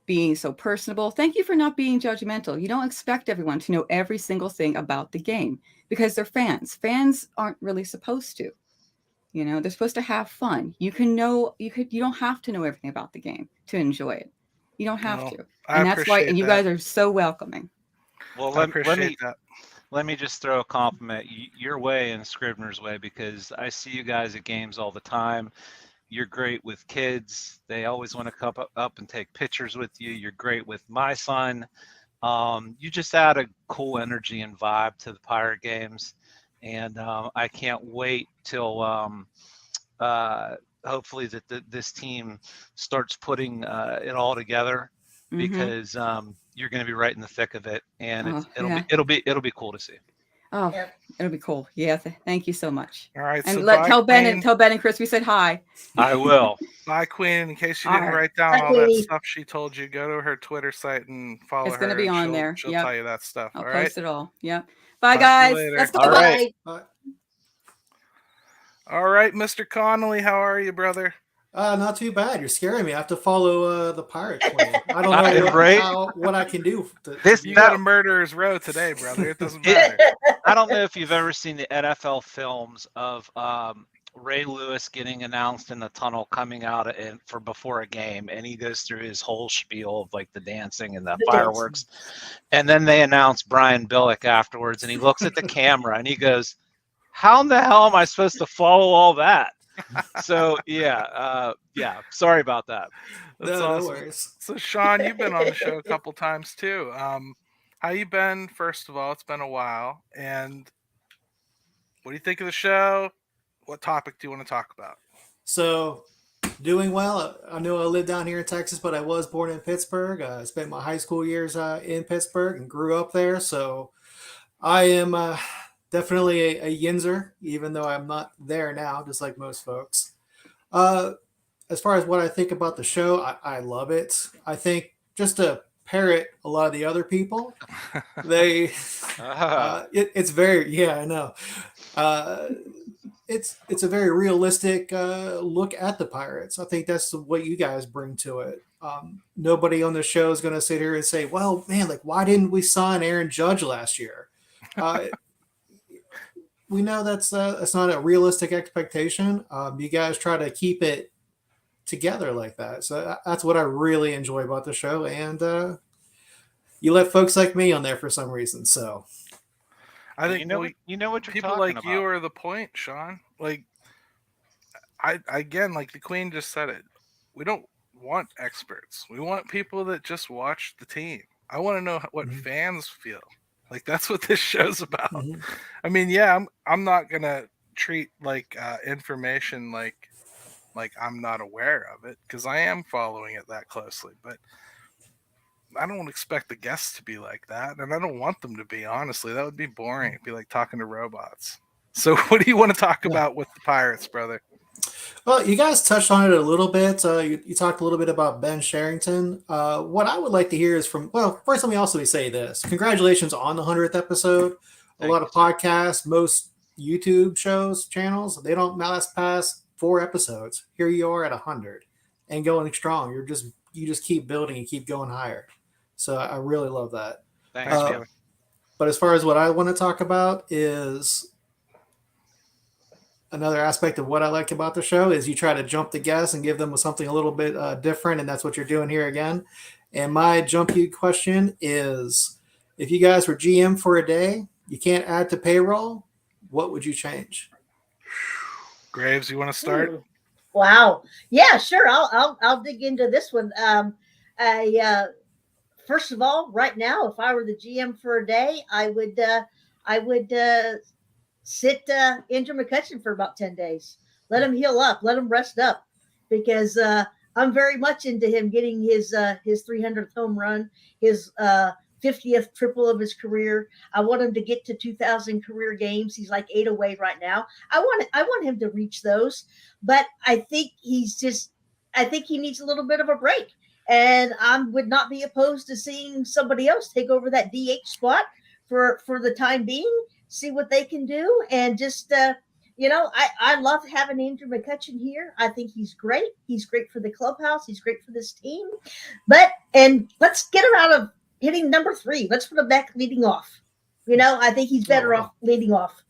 being so personable. Thank you for not being judgmental. You don't expect everyone to know every single thing about the game because they're fans. Fans aren't really supposed to. You know, they're supposed to have fun. You don't have to know everything about the game to enjoy it. You don't have to. And that's why, and you guys are so welcoming. Well, let me just throw a compliment your way and Scrivener's way, because I see you guys at games all the time. You're great with kids. They always want to come up and take pictures with you. You're great with my son. You just add a cool energy and vibe to the Pirate games. And I can't wait till hopefully this team starts putting it all together, because you're going to be right in the thick of it, and it'll be cool to see. Oh, it'll be cool. Yeah, thank you so much. All right, and so tell Ben and Chris we said hi. I will. Bye, Queen. In case you didn't write down all that stuff she told you, go to her Twitter site and follow her. It's going to be on there. She'll tell you that stuff. I'll all post right? it all. Yep. Bye, guys. Let's go. All right. Bye. All right, Mr. Connolly, how are you, brother? Not too bad. You're scaring me. I have to follow the Pirate Queen. I don't know what I can do. You got a murderer's row today, brother. It doesn't matter. I don't know if you've ever seen the NFL films of Ray Lewis getting announced in the tunnel coming out for before a game, and he goes through his whole spiel of like the dancing and the fireworks, and then they announce Brian Billick afterwards, and he looks at the camera and he goes, how in the hell am I supposed to follow all that? So yeah, sorry about that. That's No awesome. worries. So Sean, you've been on the show a couple times too. How you been? First of all, it's been a while. And what do you think of the show? What topic do you want to talk about? So, doing well. I know I live down here in Texas, but I was born in Pittsburgh. I spent my high school years in Pittsburgh and grew up there. So, I am definitely a Yinzer, even though I'm not there now, just like most folks. Uh, as far as what I think about the show, I love it. I think just to parrot a lot of the other people, they it's very, yeah, I know. It's a very realistic look at the Pirates. I think that's what you guys bring to it. Nobody on the show is going to sit here and say, "Well, man, like why didn't we sign Aaron Judge last year?" We know that's not a realistic expectation. You guys try to keep it together like that, so that's what I really enjoy about the show. And you let folks like me on there for some reason, so. I think you know what you're people talking like about. you are the point, Sean. Like, I again, like the Queen just said it. We don't want experts. We want people that just watch the team. I want to know what fans feel. Like that's what this show's about. Mhm. I mean, yeah, I'm not gonna treat like information like I'm not aware of it because I am following it that closely, but I don't expect the guests to be like that, and I don't want them to be. Honestly, that would be boring. It'd be like talking to robots. So, what do you want to talk about with the Pirates, brother? Well, you guys touched on it a little bit. You talked a little bit about Ben Sherrington. What I would like to hear is first let me also say this. Congratulations on the 100th episode. A lot of podcasts, most YouTube channels, they don't last past 4 episodes. Here you are at 100 and going strong. You just keep building and keep going higher. So I really love that. Thanks, man. But as far as what I want to talk about is another aspect of what I like about the show is you try to jump the guests and give them something a little bit different, and that's what you're doing here again. And my jump you question is, if you guys were GM for a day, you can't add to payroll, what would you change? Graves, you want to start? Ooh. Wow. Yeah, sure. I'll dig into this one. First of all, right now, if I were the GM for a day, I would sit Andrew McCutchen for about 10 days. Let him heal up. Let him rest up, because I'm very much into him getting his 300th home run, his 50th triple of his career. I want him to get to 2,000 career games. He's like 8 away right now. I want him to reach those, but I think he needs a little bit of a break. And I would not be opposed to seeing somebody else take over that DH spot for the time being, see what they can do. And just, I love having Andrew McCutchen here. I think he's great. He's great for the clubhouse. He's great for this team. And let's get him out of hitting number 3. Let's put him back leading off. I think he's better off leading off.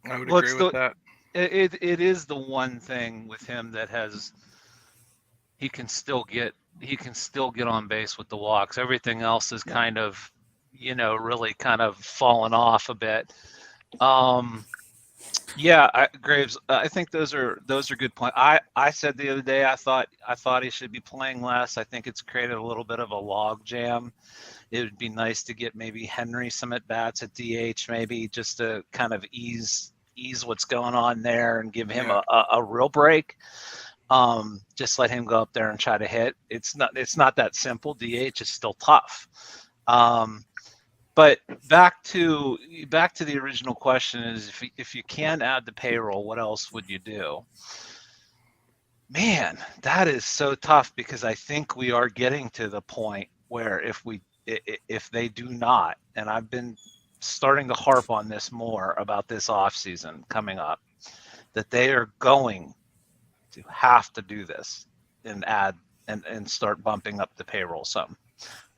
I would agree with that. It is the one thing with him that he can still get on base with the walks. Everything else is kind of, really kind of fallen off a bit. Graves, I think those are good points. I said the other day I thought he should be playing less. I think it's created a little bit of a log jam. It would be nice to get maybe Henry some at bats at DH, maybe just to kind of ease what's going on there and give him a real break. Just let him go up there and try to hit. It's not that simple. DH is still tough. But back to the original question is, if you can add the payroll, what else would you do? Man, that is so tough, because I think we are getting to the point where if they do not, and I've been starting to harp on this more about this offseason coming up, that they are going to have to do this and add and start bumping up the payroll some.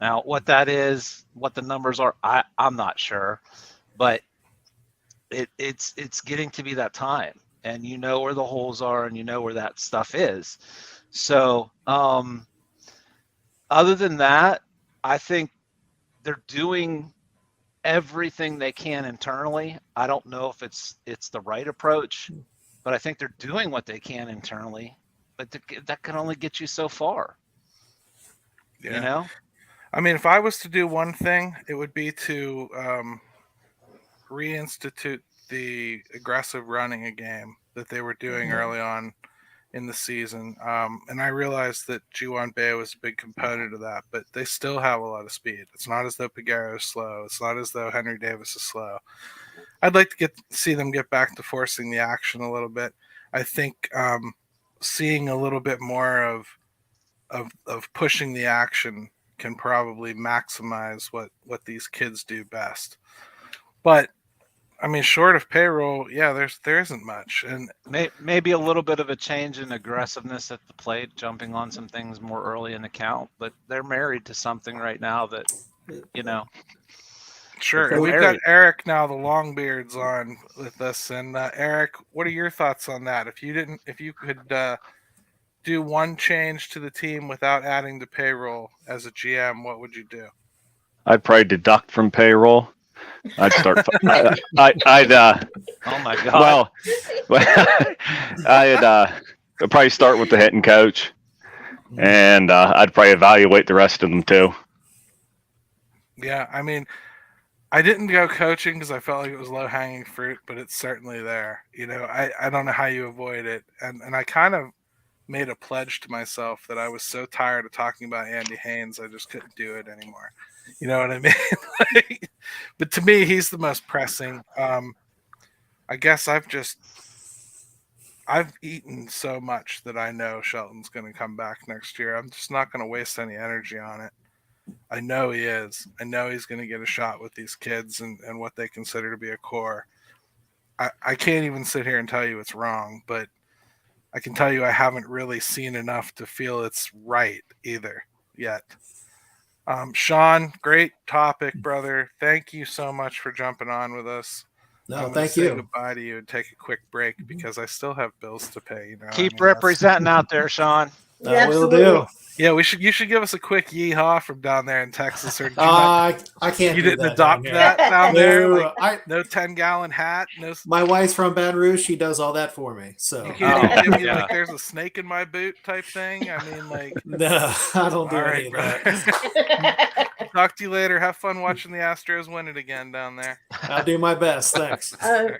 Now, what that is, what the numbers are, I'm not sure, but it's getting to be that time, and you know where the holes are, and you know where that stuff is. So, other than that, I think they're doing everything they can internally. I don't know if it's the right approach, but I think they're doing what they can internally. But that can only get you so far. Yeah. You know? I mean, if I was to do one thing, it would be to reinstitute the aggressive running a game that they were doing early on in the season. And I realized that Juwan Bay was a big component of that, but they still have a lot of speed. It's not as though Piguero is slow. It's not as though Henry Davis is slow. I'd like to see them get back to forcing the action a little bit. I think seeing a little bit more of pushing the action can probably maximize what these kids do best. But I mean, short of payroll, yeah, there isn't much, and maybe a little bit of a change in aggressiveness at the plate, jumping on some things more early in the count. But they're married to something right now that, you know. Sure, and we've got Eric now, the Longbeards, on with us. And Eric, what are your thoughts on that? If you could do one change to the team without adding to payroll as a GM, what would you do? I'd probably deduct from payroll. I'd start. Oh my God. Well, I'd probably start with the hitting coach, and I'd probably evaluate the rest of them too. Yeah, I mean, I didn't go coaching because I felt like it was low hanging fruit, but it's certainly there. You know, I don't know how you avoid it, and I kind of made a pledge to myself that I was so tired of talking about Andy Haynes, I just couldn't do it anymore. You know what I mean? But to me, he's the most pressing. I guess I've eaten so much that I know Shelton's going to come back next year. I'm just not going to waste any energy on it. I know he is. I know he's going to get a shot with these kids and what they consider to be a core. I can't even sit here and tell you it's wrong, but I can tell you I haven't really seen enough to feel it's right either yet. Sean, great topic, brother. Thank you so much for jumping on with us. No, I'm thank say you. Goodbye to you and take a quick break because I still have bills to pay. You know, Keep representing out there, Sean. I will do. Yeah, you should give us a quick yeehaw from down there in Texas, or I can't. You do didn't that adopt down that down there. No, Like, no 10-gallon hat. No. My wife's from Baton Rouge. She does all that for me. So You can't even give me like there's a snake in my boot type thing. I mean, like no, I don't do any of that. Talk to you later. Have fun watching the Astros win it again down there. I'll do my best. Thanks. Right.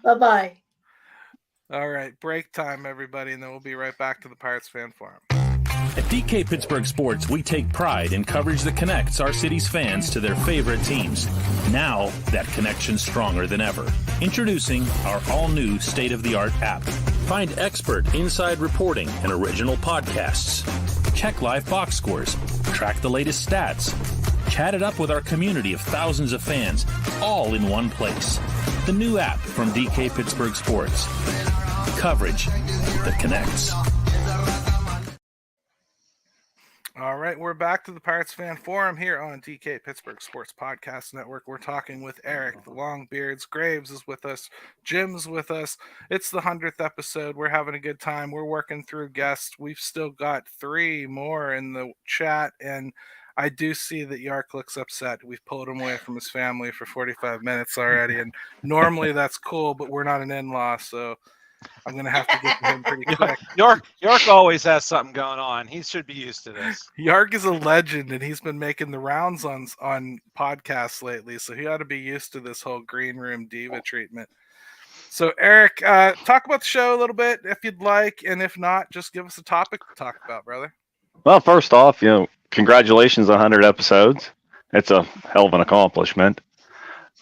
Bye-bye. All right, break time, everybody, and then we'll be right back to the Pirates Fan Forum. At DK Pittsburgh Sports, we take pride in coverage that connects our city's fans to their favorite teams. Now, that connection's stronger than ever. Introducing our all-new state-of-the-art app. Find expert inside reporting and original podcasts. Check live box scores. Track the latest stats. Chat it up with our community of thousands of fans, all in one place. The new app from DK Pittsburgh Sports. Coverage that connects. All right, we're back to the Pirates Fan Forum here on DK Pittsburgh Sports Podcast Network. We're talking with Eric, the Longbeards. Graves is with us. Jim's with us. It's the 100th episode. We're having a good time. We're working through guests. We've still got 3 more in the chat, and I do see that Yark looks upset. We've pulled him away from his family for 45 minutes already, and normally that's cool, but we're not an in-law, so I'm going to have to get to him pretty quick. York always has something going on. He should be used to this. Yark is a legend, and he's been making the rounds on podcasts lately, so he ought to be used to this whole green room diva treatment. So, Eric, talk about the show a little bit if you'd like, and if not, just give us a topic to talk about, brother. Well, first off, congratulations on 100 episodes. It's a hell of an accomplishment.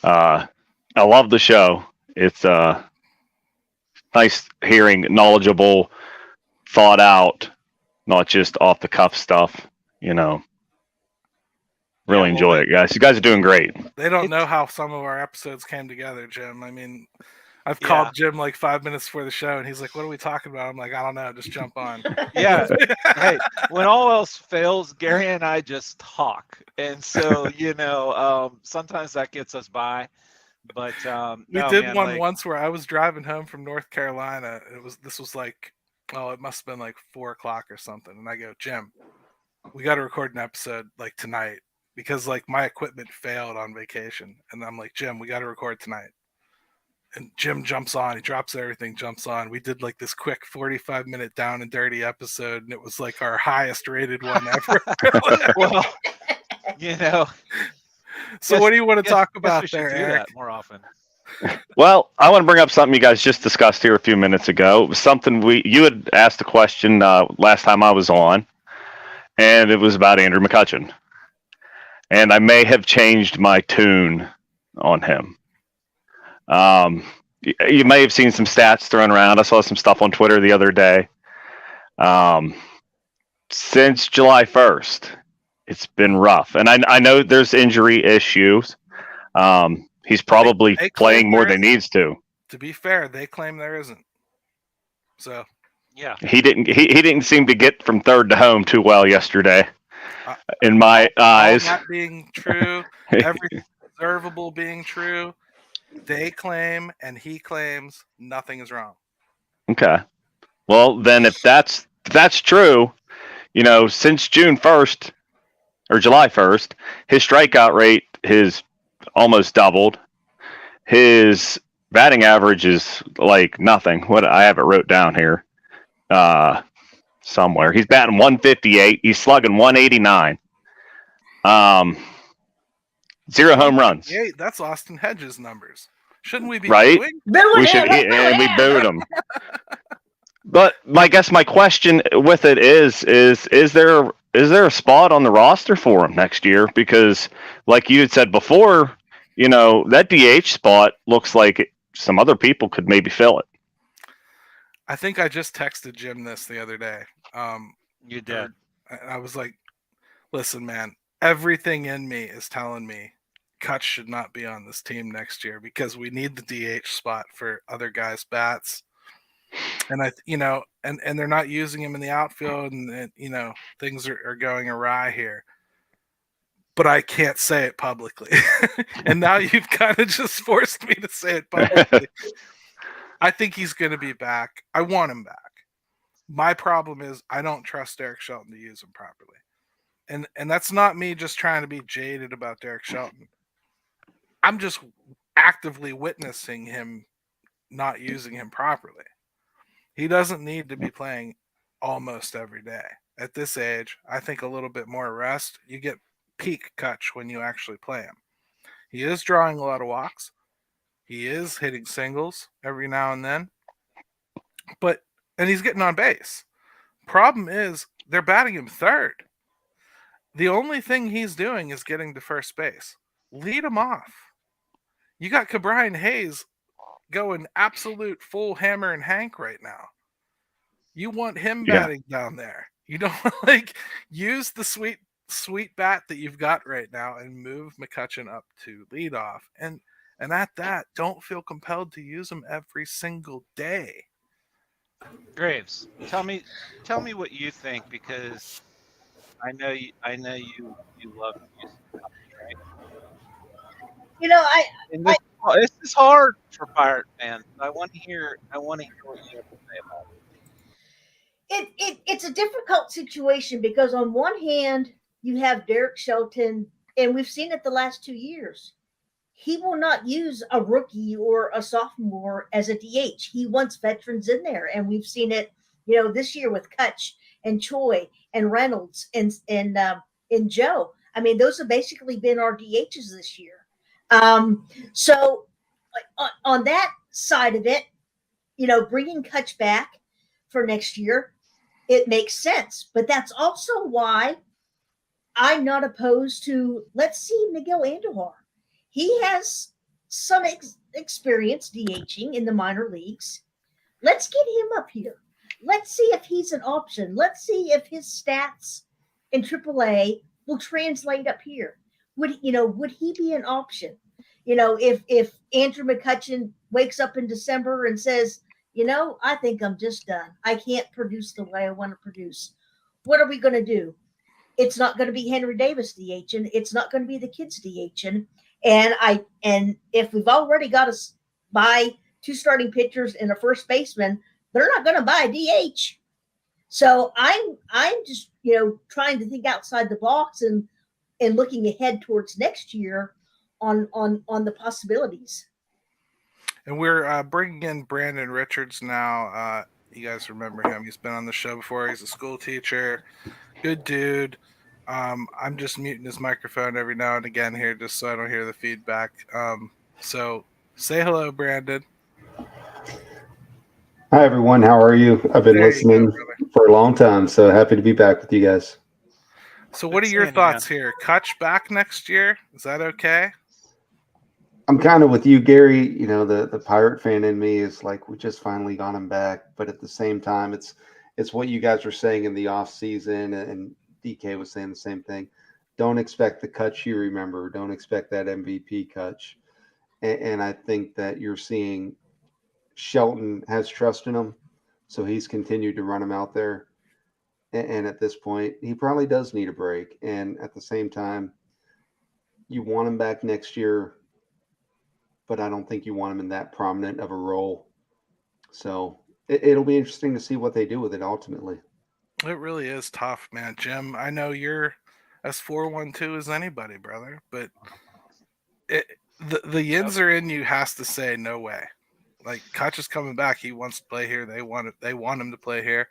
I love the show. It's nice hearing knowledgeable, thought out, not just off the cuff stuff. Really enjoy it, guys. You guys are doing great. They don't know how some of our episodes came together, Jim. I mean, I've called Jim like 5 minutes before the show, and he's like, "What are we talking about?" I'm like, "I don't know. Just jump on." Yeah. Hey, when all else fails, Gary and I just talk, and so sometimes that gets us by. But we did one once where I was driving home from North Carolina. This was like, it must have been like 4 o'clock or something, and I go, "Jim, we got to record an episode like tonight." because like my equipment failed on vacation, and I'm like, Jim, we got to record tonight. And Jim jumps on, he drops everything, jumps on. We did like this quick 45-minute down and dirty episode, and it was like our highest rated one ever. Well, you know. So what do you want to talk guess about we should there, do Eric? that more often. Well, I want to bring up something you guys just discussed here a few minutes ago. It was something you had asked a question last time I was on, and it was about Andrew McCutchen. And I may have changed my tune on him. You may have seen some stats thrown around. I saw some stuff on Twitter the other day. Since July 1st, it's been rough. And I know there's injury issues. He's probably They playing more there than he needs to. To be fair, they claim there isn't. So yeah, he didn't seem to get from third to home too well yesterday, in my eyes. All that being true, everything observable being true, they claim and he claims nothing is wrong. Okay. Well, then if that's true, since June 1st or July 1st, his strikeout rate has almost doubled. His batting average is like nothing. What I have it wrote down here somewhere. He's batting 158. He's slugging 189. 0 home runs. That's Austin Hedges numbers. Shouldn't we be right? We should, and we booed him. But I guess my question with it is there a spot on the roster for him next year? Because like you had said before, that DH spot looks like some other people could maybe fill it. I think I just texted Jim this the other day. You did. I was like, listen, man, everything in me is telling me Kutch should not be on this team next year because we need the DH spot for other guys' bats. And and they're not using him in the outfield, and things are going awry here. But I can't say it publicly. And now you've kind of just forced me to say it publicly. I think he's going to be back. I want him back. My problem is I don't trust Derek Shelton to use him properly. And that's not me just trying to be jaded about Derek Shelton. I'm just actively witnessing him not using him properly. He doesn't need to be playing almost every day. At this age, I think a little bit more rest, you get peak Kutch when you actually play him. He is drawing a lot of walks. He is hitting singles every now and then. And he's getting on base. Problem is, they're batting him third. The only thing he's doing is getting to first base. Lead him off. You got Cabrian Hayes going absolute full hammer and Hank right now. You want him batting down there. You don't use the sweet bat that you've got right now and move McCutchen up to lead off. And at that, don't feel compelled to use him every single day. Graves, tell me what you think, because I know you love music, right? This is hard for Pirate fans. I want to hear what you have to say about it. It's a difficult situation because on one hand you have Derek Shelton, and we've seen it the last 2 years. He will not use a rookie or a sophomore as a DH. He wants veterans in there, and we've seen it, this year with Kutch and Choi and Reynolds and Joe. I mean, those have basically been our DHs this year. So on that side of it, bringing Kutch back for next year, it makes sense. But that's also why I'm not opposed to, let's see Miguel Andujar. He has some experience DHing in the minor leagues. Let's get him up here. Let's see if he's an option. Let's see if his stats in AAA will translate up here. Would he be an option? If Andrew McCutchen wakes up in December and says, I think I'm just done. I can't produce the way I want to produce. What are we going to do? It's not going to be Henry Davis DHing. It's not going to be the kids DHing. And if we've already got to buy 2 starting pitchers and a first baseman, they're not going to buy a DH. So I'm just trying to think outside the box and and looking ahead towards next year on the possibilities. And we're bringing in Brandon Richards now. You guys remember him? He's been on the show before. He's a school teacher, good dude. I'm just muting his microphone every now and again here, just so I don't hear the feedback. So say hello, Brandon. Hi, everyone. How are you? I've been There you listening go, for a long time, so happy to be back with you guys. So what are your thoughts here? Kutch back next year? Is that okay? I'm kind of with you, Gary. You know, the Pirate fan in me is like, we just finally got him back. But at the same time, it's what you guys were saying in the off season, and DK was saying the same thing. Don't expect the Kutch you remember. Don't expect that MVP Kutch. And I think that you're seeing Shelton has trust in him, so he's continued to run him out there. And at this point, he probably does need a break. And at the same time, you want him back next year, but I don't think you want him in that prominent of a role. So it'll be interesting to see what they do with it ultimately. It really is tough, man. Jim, I know you're as 412 as anybody, brother, but the Yinzer in you has to say no way. Like, Kutch is coming back. He wants to play here. They want him to play here.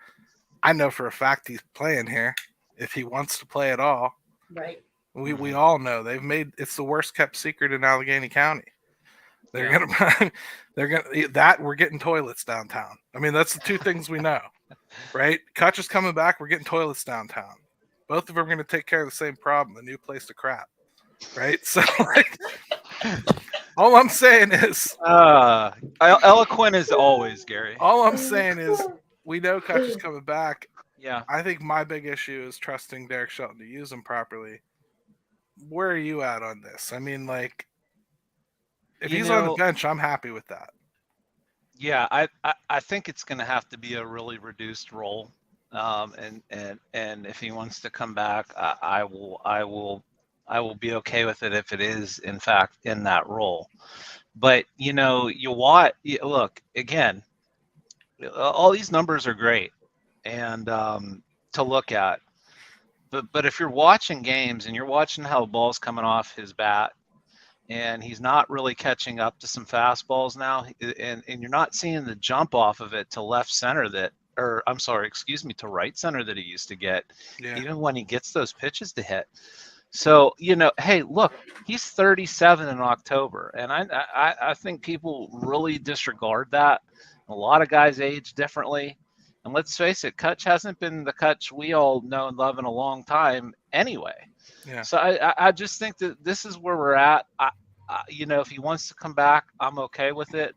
I know for a fact he's playing here if he wants to play at all. Right. We all know it's the worst kept secret in Allegheny County. We're getting toilets downtown. I mean, that's the two things we know, right? Kutch is coming back. We're getting toilets downtown. Both of them are going to take care of the same problem, the new place to crap, right? So, like, all I'm saying is, eloquent as always, Gary. all I'm saying is, we know Kutch is coming back. Yeah. I think my big issue is trusting Derek Shelton to use him properly. Where are you at on this? I mean, like, if he's on the bench, I'm happy with that. Yeah, I think it's going to have to be a really reduced role, and if he wants to come back, I will be okay with it if it is in fact in that role. But look again, all these numbers are great and to look at, but if you're watching games and you're watching how the ball's coming off his bat, and he's not really catching up to some fastballs now, and you're not seeing the jump off of it to left center to right center that he used to get, even when he gets those pitches to hit. So, hey, look, he's 37 in October, and I think people really disregard that. A lot of guys age differently, and let's face it, Kutch hasn't been the Kutch we all know and love in a long time anyway. Yeah. So I just think that this is where we're at. If he wants to come back, I'm okay with it.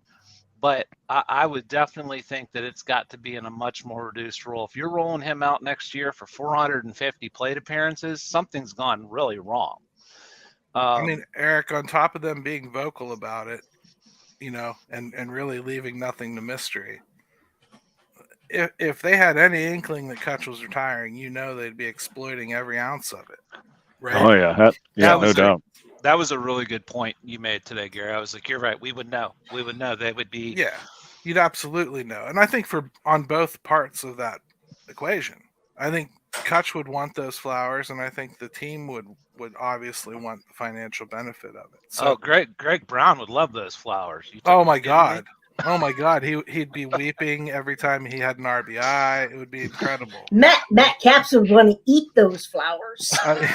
But I would definitely think that it's got to be in a much more reduced role. If you're rolling him out next year for 450 plate appearances, something's gone really wrong. I mean, Eric, on top of them being vocal about it, and really leaving nothing to mystery, if they had any inkling that Kutch was retiring, they'd be exploiting every ounce of it. Right? Oh yeah, no doubt. That was a really good point you made today, Gary. I was like, you're right. We would know. They would be. Yeah, you'd absolutely know. And I think on both parts of that equation, I think Kutch would want those flowers, and I think the team would obviously want the financial benefit of it. So, Greg Brown would love those flowers. Oh my God. He'd be weeping every time he had an RBI. It would be incredible. Matt Capps would want to eat those flowers. You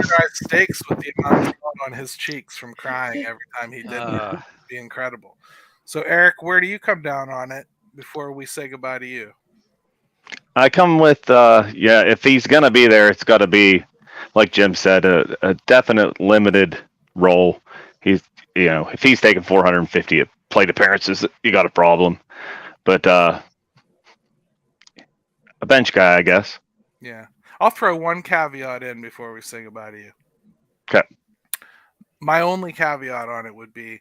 could steaks with the amount of blood on his cheeks from crying every time he did it. It would be incredible. So, Eric, where do you come down on it before we say goodbye to you? I come with, if he's going to be there, it's got to be, like Jim said, a definite limited role. If he's taking 450 plate appearances, you got a problem. But a bench guy, I guess. Yeah. I'll throw one caveat in before we say goodbye to you. Okay. My only caveat on it would be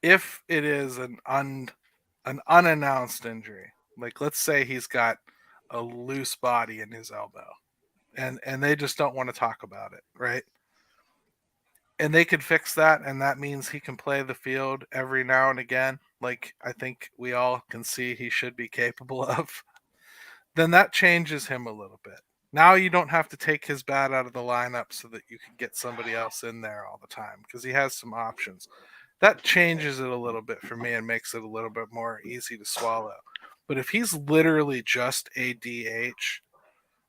if it is an unannounced injury. Like, let's say he's got a loose body in his elbow and they just don't want to talk about it, right? And they could fix that, and that means he can play the field every now and again, like I think we all can see he should be capable of. Then that changes him a little bit. Now you don't have to take his bat out of the lineup so that you can get somebody else in there all the time because he has some options. That changes it a little bit for me and makes it a little bit more easy to swallow. But if he's literally just a DH,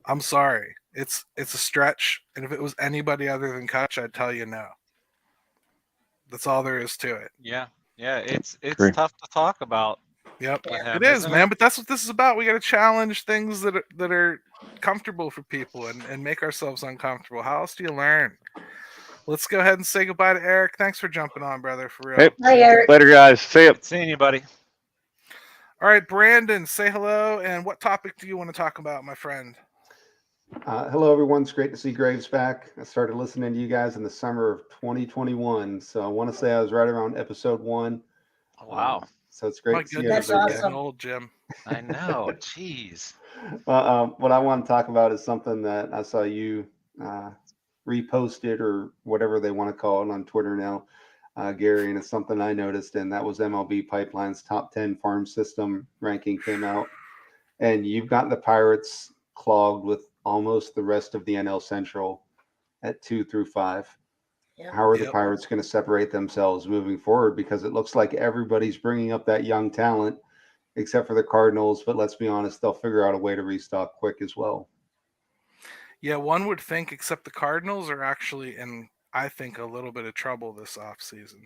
I'm sorry. It's a stretch. And if it was anybody other than Kutch, I'd tell you no. That's all there is to it. Yeah, it's Agree. tough to talk about. Yep, with him, it is, isn't man. it? But that's what this is about. We got to challenge things that are comfortable for people and make ourselves uncomfortable. How else do you learn? Let's go ahead and say goodbye to Eric. Thanks for jumping on, brother. For real. Hey, Hi, Eric. later, guys. See ya. Good seeing you, buddy. All right, Brandon, say hello. And what topic do you want to talk about, my friend? Hello, everyone. It's great to see Graves back. I started listening to you guys in the summer of 2021. So I want to say I was right around episode 1. Oh, wow. So it's great My to see goodness, That's everybody. you're getting awesome. old, Jim. I know. Jeez. What I want to talk about is something that I saw you reposted or whatever they want to call it on Twitter now, Gary, and it's something I noticed, and that was MLB Pipeline's top 10 farm system ranking came out, and you've got the Pirates clogged with almost the rest of the NL Central at 2 through 5. Yep. How are the Yep. Pirates going to separate themselves moving forward? Because it looks like everybody's bringing up that young talent, except for the Cardinals. But let's be honest, they'll figure out a way to restock quick as well. Yeah, one would think, except the Cardinals are actually in, I think, a little bit of trouble this offseason.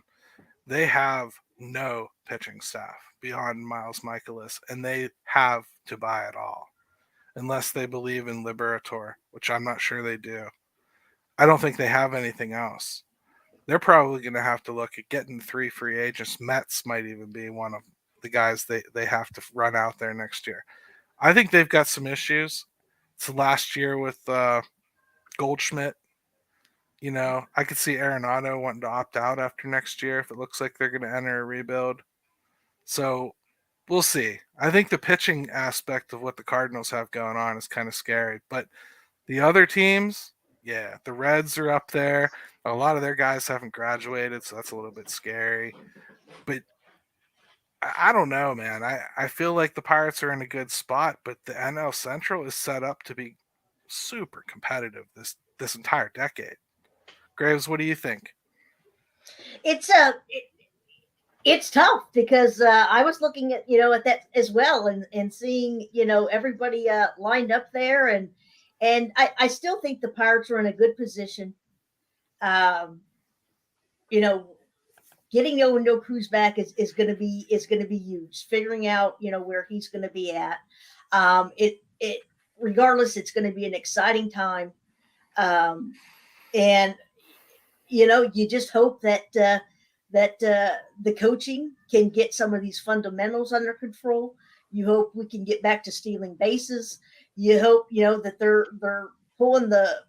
They have no pitching staff beyond Miles Michaelis, and they have to buy it all, unless they believe in Liberator, which I'm not sure they do. I don't think they have anything else. They're probably going to have to look at getting 3 free agents. Mets might even be one of the guys they have to run out there next year. I think they've got some issues. It's the last year with Goldschmidt. You know, I could see Arenado wanting to opt out after next year if it looks like they're going to enter a rebuild. So we'll see. I think the pitching aspect of what the Cardinals have going on is kind of scary. But the other teams, yeah, the Reds are up there. A lot of their guys haven't graduated, so that's a little bit scary. But I don't know, man. I feel like the Pirates are in a good spot, but the NL Central is set up to be super competitive this entire decade. Graves, what do you think? It's tough because I was looking at at that as well and seeing everybody lined up there and I still think the Pirates are in a good position. Getting No Cruz back is going to be huge. Figuring out where he's going to be at. It regardless, it's going to be an exciting time, and you just hope that the coaching can get some of these fundamentals under control. You hope we can get back to stealing bases. You hope that they're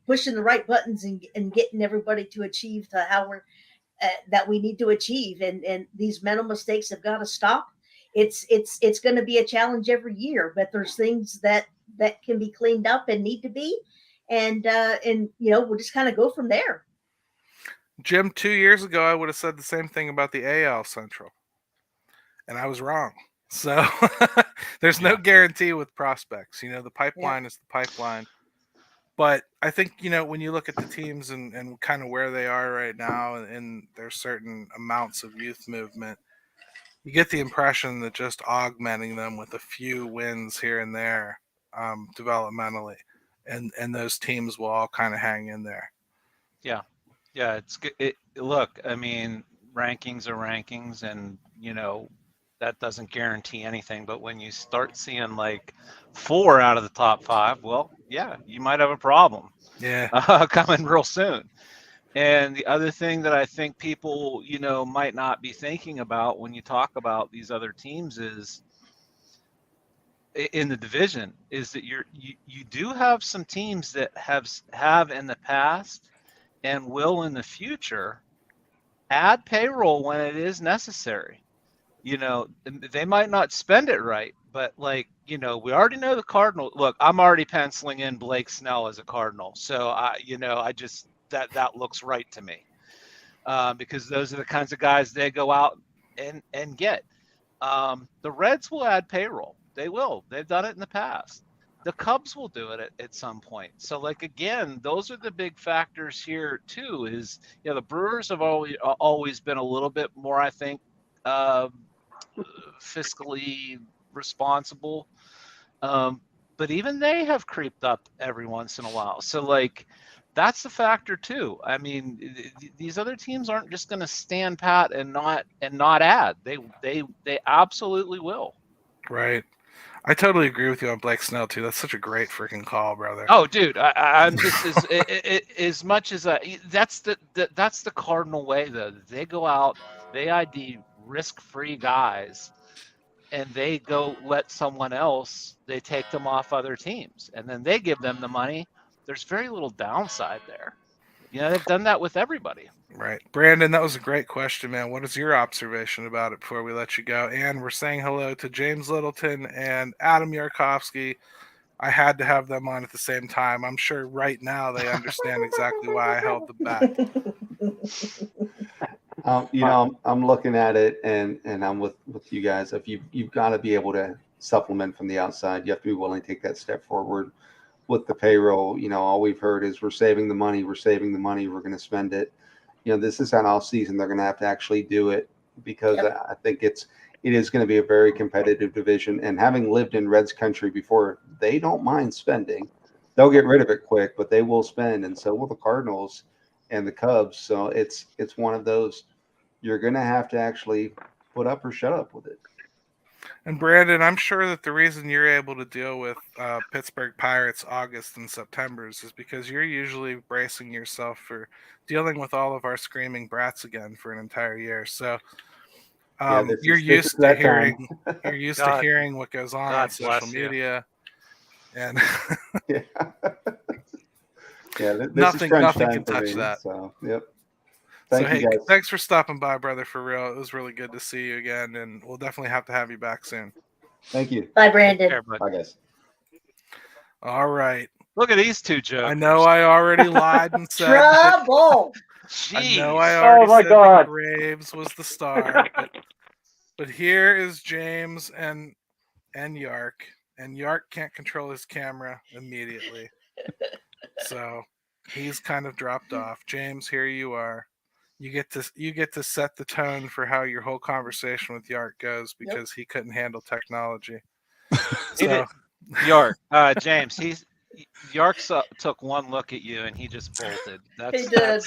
pushing the right buttons and getting everybody to achieve to how we're that we need to achieve, and these mental mistakes have got to stop. It's going to be a challenge every year, but there's things that can be cleaned up and need to be, and we'll just kind of go from there. Jim, 2 years ago, I would have said the same thing about the AL Central, and I was wrong. So there's no guarantee with prospects. The pipeline is the pipeline. But I think, when you look at the teams and kind of where they are right now and there's certain amounts of youth movement, you get the impression that just augmenting them with a few wins here and there developmentally, and those teams will all kind of hang in there. Yeah, it's good. Look, I mean, rankings are rankings, and that doesn't guarantee anything. But when you start seeing like 4 out of the top 5, well, yeah, you might have a problem. Yeah, coming real soon. And the other thing that I think people, might not be thinking about when you talk about these other teams is in the division is that you do have some teams that have in the past and will in the future add payroll when it is necessary. They might not spend it right, but we already know the Cardinals. Look, I'm already penciling in Blake Snell as a Cardinal, so I just that looks right to me because those are the kinds of guys they go out and get. The Reds will add payroll. They will. They've done it in the past. the Cubs will do it at some point. So, like, again, those are the big factors here too. Is, you know, the Brewers have always been a little bit more, I think, fiscally responsible. But even they have creeped up every once in a while. So, like, that's the factor too. I mean, these other teams aren't just going to stand pat and not add. They absolutely will. Right. I totally agree with you on Blake Snell too. That's such a great freaking call, brother. Oh, dude, I'm just as much as that's the Cardinal way though. They go out, they ID risk-free guys, and they go let someone else. They take them off other teams, and then they give them the money. There's very little downside there. You know, they've done that with everybody. Right. Brandon, that was a great question, man. What is your observation about it before we let you go? And we're saying hello to James Littleton and Adam Yarkovsky. I had to have them on at the same time. I'm sure right now they understand exactly why I held them back. I'm looking at it and I'm with you guys. If you've got to be able to supplement from the outside, you have to be willing to take that step forward. With the payroll, all we've heard is we're saving the money, we're going to spend it. This is an off season. They're going to have to actually do it because I think it is going to be a very competitive division. And having lived in Reds country before, they don't mind spending. They'll get rid of it quick, but they will spend. And so will the Cardinals and the Cubs. So it's one of those, you're going to have to actually put up or shut up with it. And Brandon, I'm sure that the reason you're able to deal with Pittsburgh Pirates August and September's is because you're usually bracing yourself for dealing with all of our screaming brats again for an entire year. So you're used to hearing what goes on social media, and nothing can touch that. So yep. Thanks for stopping by, brother, for real. It was really good to see you again, and we'll definitely have to have you back soon. Thank you. Bye, Brandon. Bye, guys. All right. Look at these two jokers. I know I already lied and said trouble. Jeez. I know I already said that Graves was the star, but here is James and Yark, and Yark can't control his camera immediately, so he's kind of dropped off. James, here you are. You get to set the tone for how your whole conversation with Yark goes because he couldn't handle technology. So, Yark, James, Yark took one look at you and he just bolted. He did.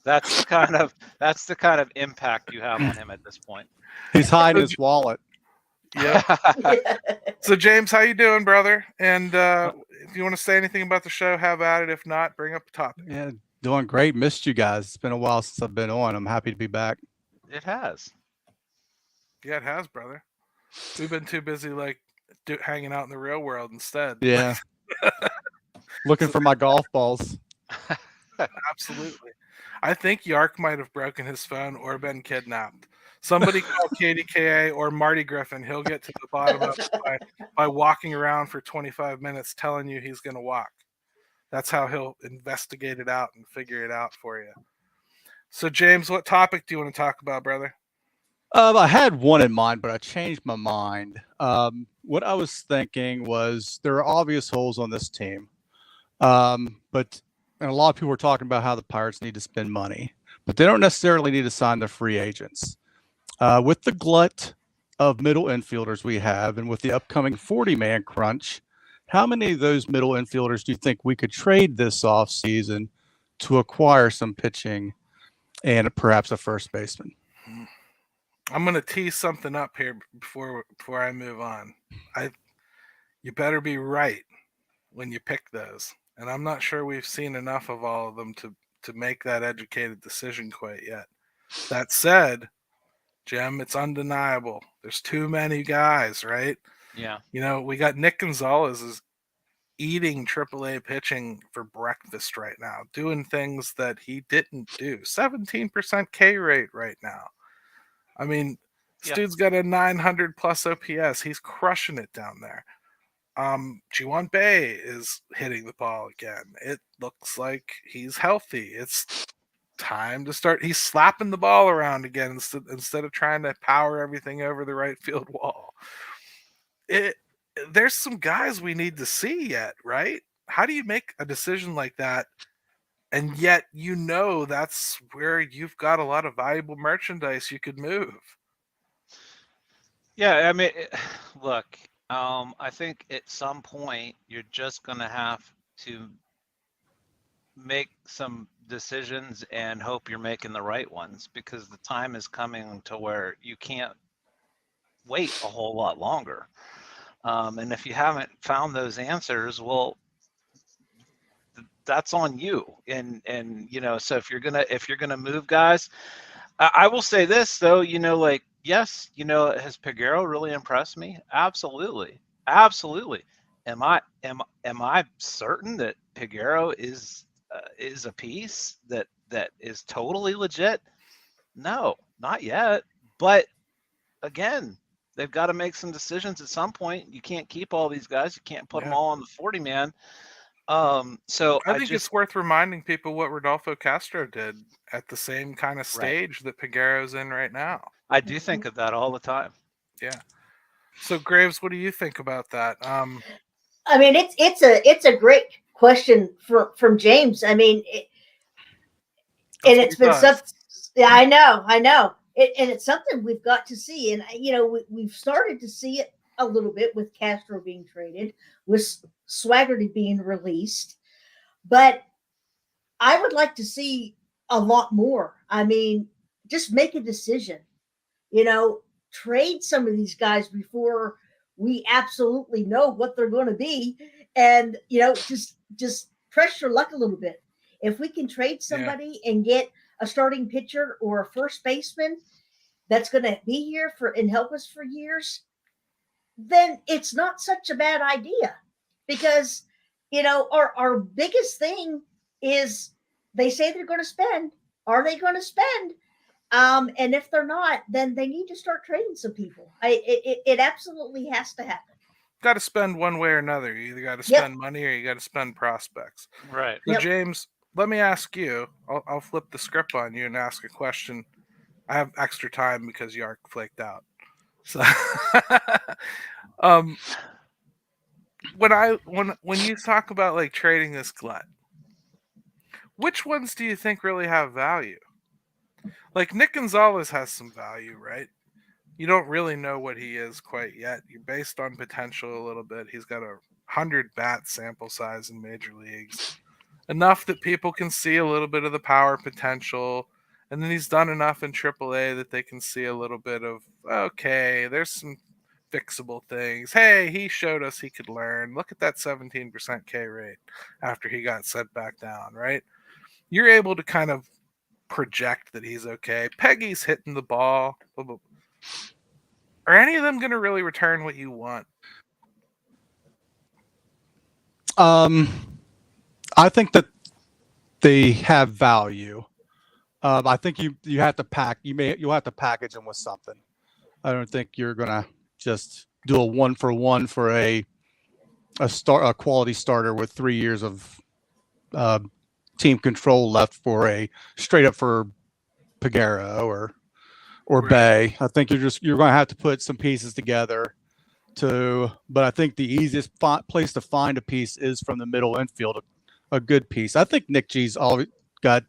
That's the kind of impact you have on him at this point. He's hiding his wallet. Yeah. So James, how you doing, brother? And if you want to say anything about the show, have at it. If not, bring up a topic. Yeah, doing great. Missed you guys. It's been a while since I've been on. I'm happy to be back. It has. Yeah, it has, brother. We've been too busy hanging out in the real world instead. Yeah. Looking for my golf balls. Absolutely. I think Yark might have broken his phone or been kidnapped. Somebody call KDKA or Marty Griffin. He'll get to the bottom of it by walking around for 25 minutes telling you he's going to walk. That's how he'll investigate it out and figure it out for you. So, James, what topic do you want to talk about, brother? I had one in mind, but I changed my mind. What I was thinking was there are obvious holes on this team. But a lot of people are talking about how the Pirates need to spend money, but they don't necessarily need to sign the free agents. With the glut of middle infielders we have, and with the upcoming 40-man crunch, how many of those middle infielders do you think we could trade this offseason to acquire some pitching and perhaps a first baseman? I'm going to tee something up here before I move on. You better be right when you pick those. And I'm not sure we've seen enough of all of them to make that educated decision quite yet. That said, Jim, it's undeniable. There's too many guys, right? Yeah. We got Nick Gonzalez is eating AAA pitching for breakfast right now, doing things that he didn't do. 17% K rate right now. I mean, this dude's got a 900 plus OPS. He's crushing it down there. Ji-Hwan Bae is hitting the ball again. It looks like he's healthy. It's time to start. He's slapping the ball around again instead of trying to power everything over the right field wall. there's some guys we need to see yet, right? How do you make a decision like that? And yet, that's where you've got a lot of valuable merchandise you could move. Yeah, I mean, look, I think at some point you're just going to have to make some decisions and hope you're making the right ones, because the time is coming to where you can't wait a whole lot longer. And if you haven't found those answers, well, that's on you. And so if you're gonna move guys, I will say this though, like, yes, has Piguero really impressed me? Absolutely. Am I certain that Piguero is a piece that is totally legit? No, not yet. But again, they've got to make some decisions at some point. You can't keep all these guys. You can't put them all on the 40-man. So I think it's worth reminding people what Rodolfo Castro did at the same kind of stage that Piguero's in right now. I do think of that all the time. Yeah. So Graves, what do you think about that? I mean, it's a great question from James. I mean, and it's been something. Yeah, I know. And it's something we've got to see. And we've started to see it a little bit with Castro being traded, with Swaggerty being released. But I would like to see a lot more. I mean, just make a decision. Trade some of these guys before we absolutely know what they're going to be, and just press your luck a little bit. If we can trade somebody and get a starting pitcher or a first baseman that's going to be here and help us for years, then it's not such a bad idea. Because our biggest thing is, they say they're going to spend. Are they going to spend? And if they're not, then they need to start trading some people. It absolutely has to happen. Got to spend one way or another. You either got to spend money or you got to spend prospects. Right. So James, let me ask you. I'll flip the script on you and ask a question. I have extra time because Yark flaked out. So, when you talk about like trading this glut, which ones do you think really have value? Like Nick Gonzalez has some value, right? You don't really know what he is quite yet. You're based on potential a little bit. He's got 100 bat sample size in major leagues, enough that people can see a little bit of the power potential. And then he's done enough in AAA that they can see a little bit of, okay, there's some fixable things. Hey, he showed us he could learn. Look at that 17% K rate after he got set back down, right? You're able to kind of project that he's okay. Peggy's hitting the ball. Blah, blah. Are any of them going to really return what you want? I think that they have value. I think you have to you'll have to package them with something. I don't think you're gonna just do a 1-for-1 for a quality starter with 3 years of team control left for a straight up for Piguero or Bay. I think you're going to have to put some pieces together but I think the easiest place to find a piece is from the middle infield, a good piece. I think Nick G's always got,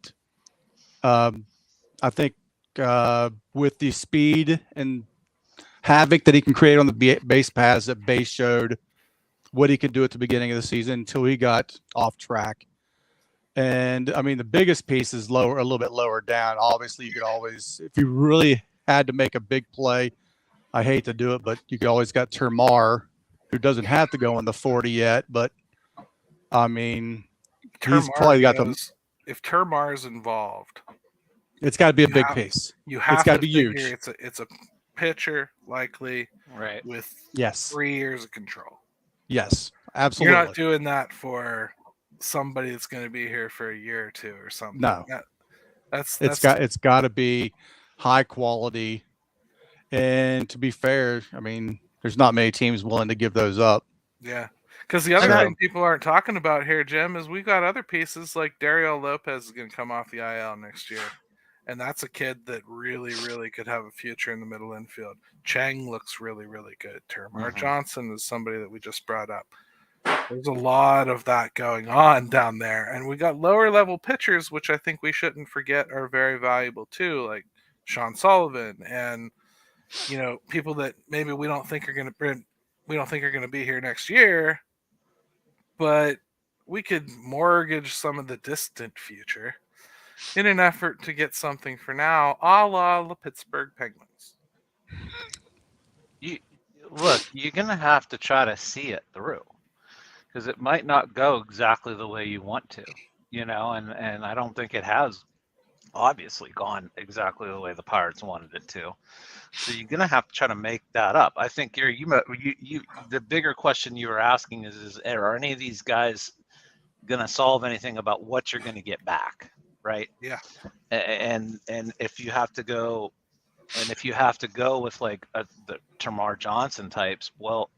I think with the speed and havoc that he can create on the base paths, that Bay showed what he could do at the beginning of the season until he got off track. And I mean, the biggest piece is a little bit lower down. Obviously, you could always, if you really had to make a big play, I hate to do it, but you could always got Termar, who doesn't have to go in the 40 yet. But I mean, he's probably got them. If Termar is involved, it's got to be a big piece. It's got to be huge. It's a pitcher likely, right? With 3 years of control. Yes, absolutely. You're not doing that for somebody that's going to be here for a year or two or something. No, it's got to be high quality. And to be fair, I mean, there's not many teams willing to give those up. Yeah, because the other thing people aren't talking about here, Jim, is we got other pieces like Dario Lopez is going to come off the IL next year, and that's a kid that really, really could have a future in the middle infield. Chang looks really, really good. Termar Johnson is somebody that we just brought up. There's a lot of that going on down there, and we got lower level pitchers, which I think we shouldn't forget are very valuable too, like Sean Sullivan, and people that maybe we don't think are going to be here next year, but we could mortgage some of the distant future in an effort to get something for now, a la the Pittsburgh Penguins. You're going to have to try to see it through, because it might not go exactly the way you want to, and I don't think it has obviously gone exactly the way the Pirates wanted it to. So you're going to have to try to make that up. I think the bigger question you were asking is are any of these guys going to solve anything about what you're going to get back, right? Yeah. And if you have to go with like the Tamar Johnson types, well,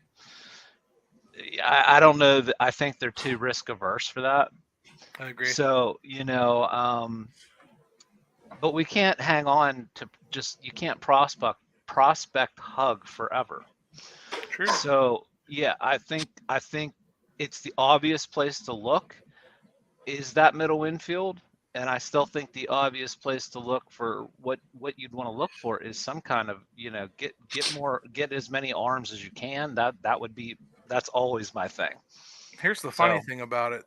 I don't know that I think they're too risk averse for that. I agree. So, but we can't hang on to you can't prospect hug forever. True. So yeah, I think it's the obvious place to look is that middle infield. And I still think the obvious place to look for what you'd want to look for is some kind of, get as many arms as you can. That's always my thing. Here's the funny thing about it.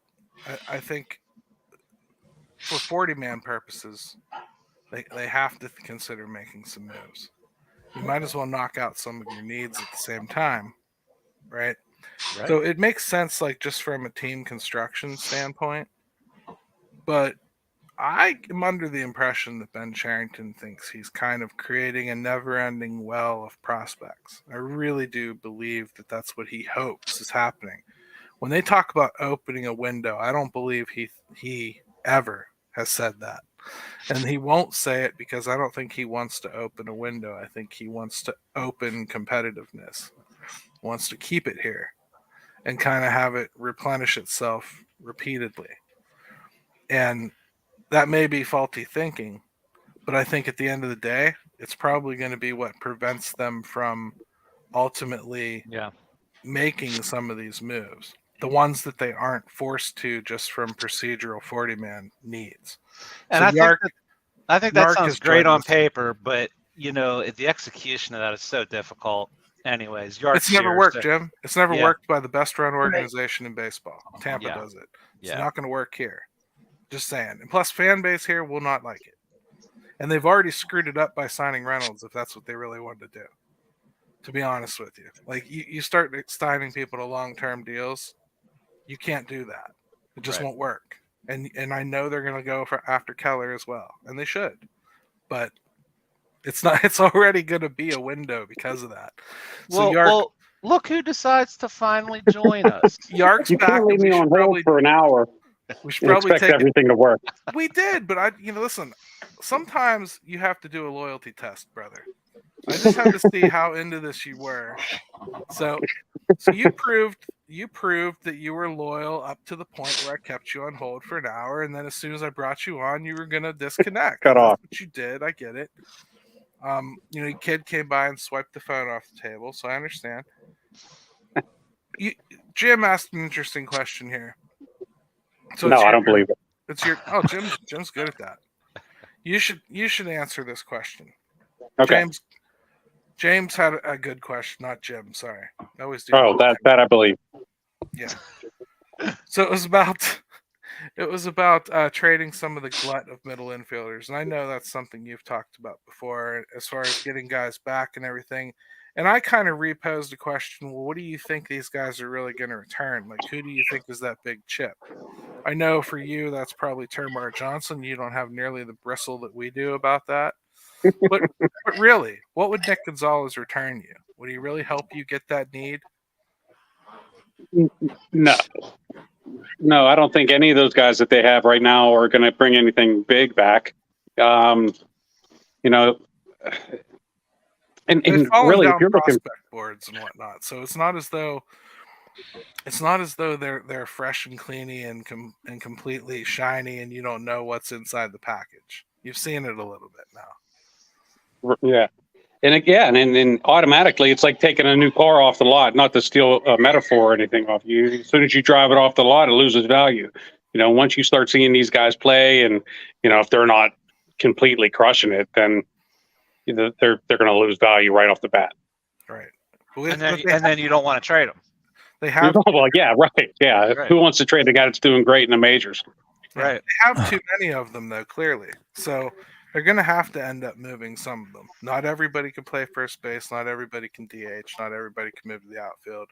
I think for 40-man purposes, they have to consider making some moves. You might as well knock out some of your needs at the same time, right? So it makes sense, like just from a team construction standpoint. But I am under the impression that Ben Cherington thinks he's kind of creating a never-ending well of prospects. I really do believe that that's what he hopes is happening. When they talk about opening a window, I don't believe he ever has said that. And he won't say it because I don't think he wants to open a window. I think he wants to open competitiveness, wants to keep it here and kind of have it replenish itself repeatedly. And that may be faulty thinking, but I think at the end of the day, it's probably going to be what prevents them from ultimately making some of these moves. The ones that they aren't forced to just from procedural 40-man needs. And so I think that sounds great on paper, but the execution of that is so difficult. Anyways, it's never worked, Jim. It's never worked by the best run organization in baseball. Tampa does it. It's not going to work here. Just saying. And plus, fan base here will not like it. And they've already screwed it up by signing Reynolds if that's what they really wanted to do. To be honest with you. Like, you start signing people to long-term deals, you can't do that. It just won't work. And I know they're going to go after Keller as well. And they should. But it's already going to be a window because of that. Well, look who decides to finally join us. Yark's you back. can't leave me on hold for an hour. We should probably expect everything to work. We did, but listen, sometimes you have to do a loyalty test, brother. I just had to see how into this you were. So you proved that you were loyal up to the point where I kept you on hold for an hour, and then as soon as I brought you on, you were gonna disconnect. Cut off. That's what you did. I get it. Your kid came by and swiped the phone off the table, so I understand. Jim asked an interesting question here. So no, I don't believe it. It's your Jim's good at that. You should answer this question. Okay. James had a good question, not Jim. Sorry, I always do. Oh, that I believe. Yeah. So it was about trading some of the glut of middle infielders, and I know that's something you've talked about before, as far as getting guys back and everything. And I kind of reposed a question. Well, what do you think these guys are really going to return? Like, who do you think is that big chip? I know for you, that's probably Termar Johnson. You don't have nearly the bristle that we do about that. But really, what would Nick Gonzalez return you? Would he really help you get that need? No, I don't think any of those guys that they have right now are going to bring anything big back. And really, if you're looking prospect boards and whatnot, so it's not as though they're fresh and cleany and completely shiny, and you don't know what's inside the package. You've seen it a little bit now. Yeah. And again, and then automatically, it's like taking a new car off the lot. Not to steal a metaphor or anything off you. As soon as you drive it off the lot, it loses value. Once you start seeing these guys play, and if they're not completely crushing it, then they're going to lose value right off the bat. Right. And then you don't want to trade them. They have. Well, yeah, right. Yeah. Right. Who wants to trade the guy that's doing great in the majors? Right. They have too many of them, though, clearly. So they're going to have to end up moving some of them. Not everybody can play first base. Not everybody can DH. Not everybody can move to the outfield.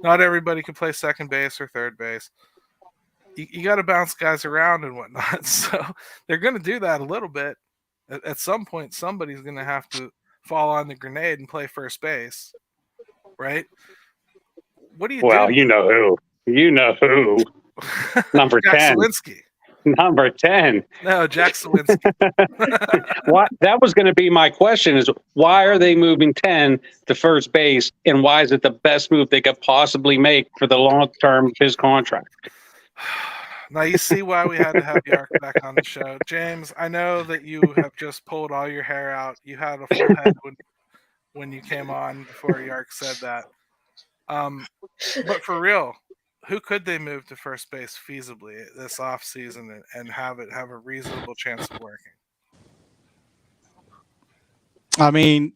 Not everybody can play second base or third base. You got to bounce guys around and whatnot. So they're going to do that a little bit. At some point, somebody's going to have to fall on the grenade and play first base, right? What do you do? Well, you know who. Number Jack 10. Sawinski. Number 10. No, Jack Sawinski. That was going to be my question, is why are they moving 10 to first base, and why is it the best move they could possibly make for the long term of his contract? Now you see why we had to have Yark back on the show. James, I know that you have just pulled all your hair out. You had a full head when you came on before Yark said that. But for real, who could they move to first base feasibly this offseason and have a reasonable chance of working? I mean,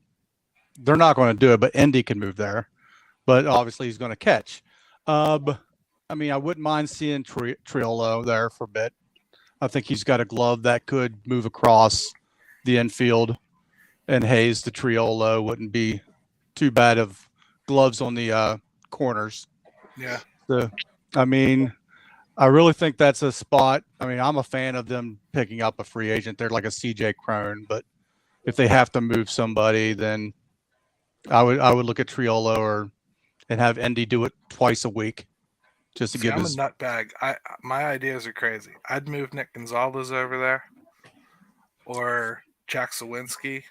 they're not going to do it, but Indy can move there. But obviously he's going to catch. I mean, I wouldn't mind seeing Triolo there for a bit. I think he's got a glove that could move across the infield, and Hayes to Triolo wouldn't be too bad of gloves on the corners. Yeah. So, I mean, I really think that's a spot. I mean, I'm a fan of them picking up a free agent. They're like a CJ Crone, but if they have to move somebody, then I would look at Triolo and have Indy do it twice a week. Just to give I'm his a nutbag. My ideas are crazy. I'd move Nick Gonzalez over there, or Jack Sawinski.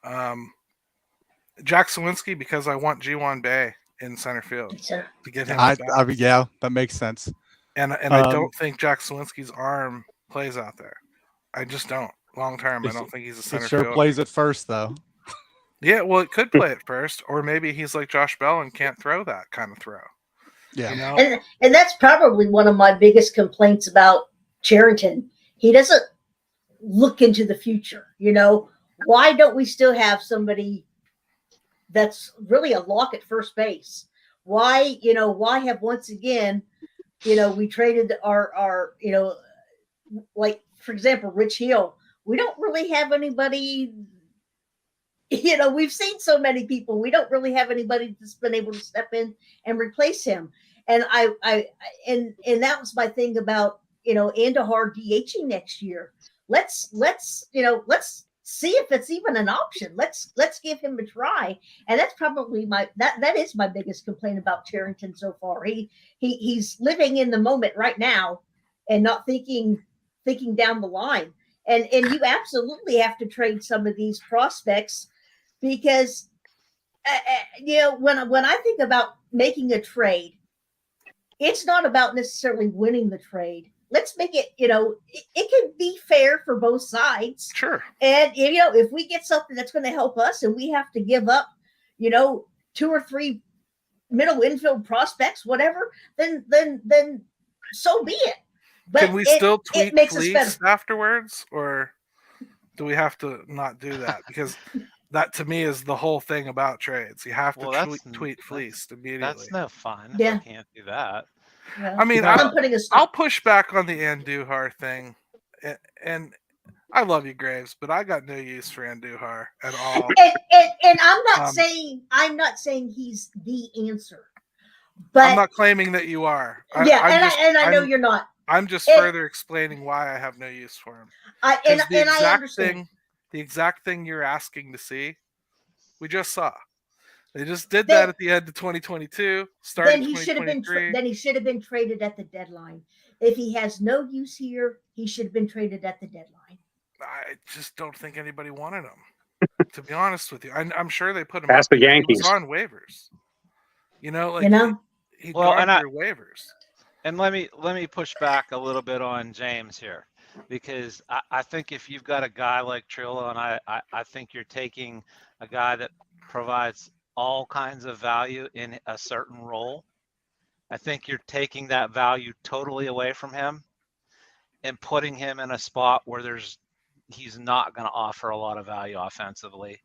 Jack Sawinski, because I want G1 Bay in center field to get him. Yeah, that makes sense. And I don't think Jack Sawinski's arm plays out there. I just don't. Long term, I don't think he's a center fielder. It sure plays at first, though. Yeah, well, it could play at first, or maybe he's like Josh Bell and can't throw that kind of throw. Yeah, and that's probably one of my biggest complaints about Cherington. He doesn't look into the future. Why don't we still have somebody that's really a lock at first base? Why have once again, we traded our like, for example, Rich Hill. We don't really have anybody. We've seen so many people. We don't really have anybody that's been able to step in and replace him. And and that was my thing about Andahar DHing next year. Let's see if it's even an option. Let's give him a try. And that's probably that is my biggest complaint about Cherington so far. He's living in the moment right now and not thinking down the line. And you absolutely have to trade some of these prospects, because when I think about making a trade, it's not about necessarily winning the trade. Let's make it, it can be fair for both sides. Sure. And if we get something that's going to help us and we have to give up, 2 or 3 middle infield prospects, whatever, then so be it. But can we still tweet Fleece better afterwards, or do we have to not do that? Because that to me is the whole thing about trades. You have to tweet Fleece immediately. That's no fun. Yeah. I can't do that. Yeah. I mean, I'll push back on the Andujar thing, and I love you, Graves, but I got no use for Andujar at all. And I'm not saying he's the answer, but I'm not claiming that you are. I know you're not. I'm just further explaining why I have no use for him. I understand. The exact thing you're asking to see, we just saw. They just did that at the end of 2022. Then he should have been traded at the deadline. If he has no use here, he should have been traded at the deadline. I just don't think anybody wanted him. To be honest with you, I'm sure they put him. Ask the Yankees. He was on waivers. He'd Well, gone through waivers. And let me push back a little bit on James here. because I think if you've got a guy like Trillo, and I think you're taking a guy that provides all kinds of value in a certain role, I think you're taking that value totally away from him and putting him in a spot where he's not going to offer a lot of value offensively.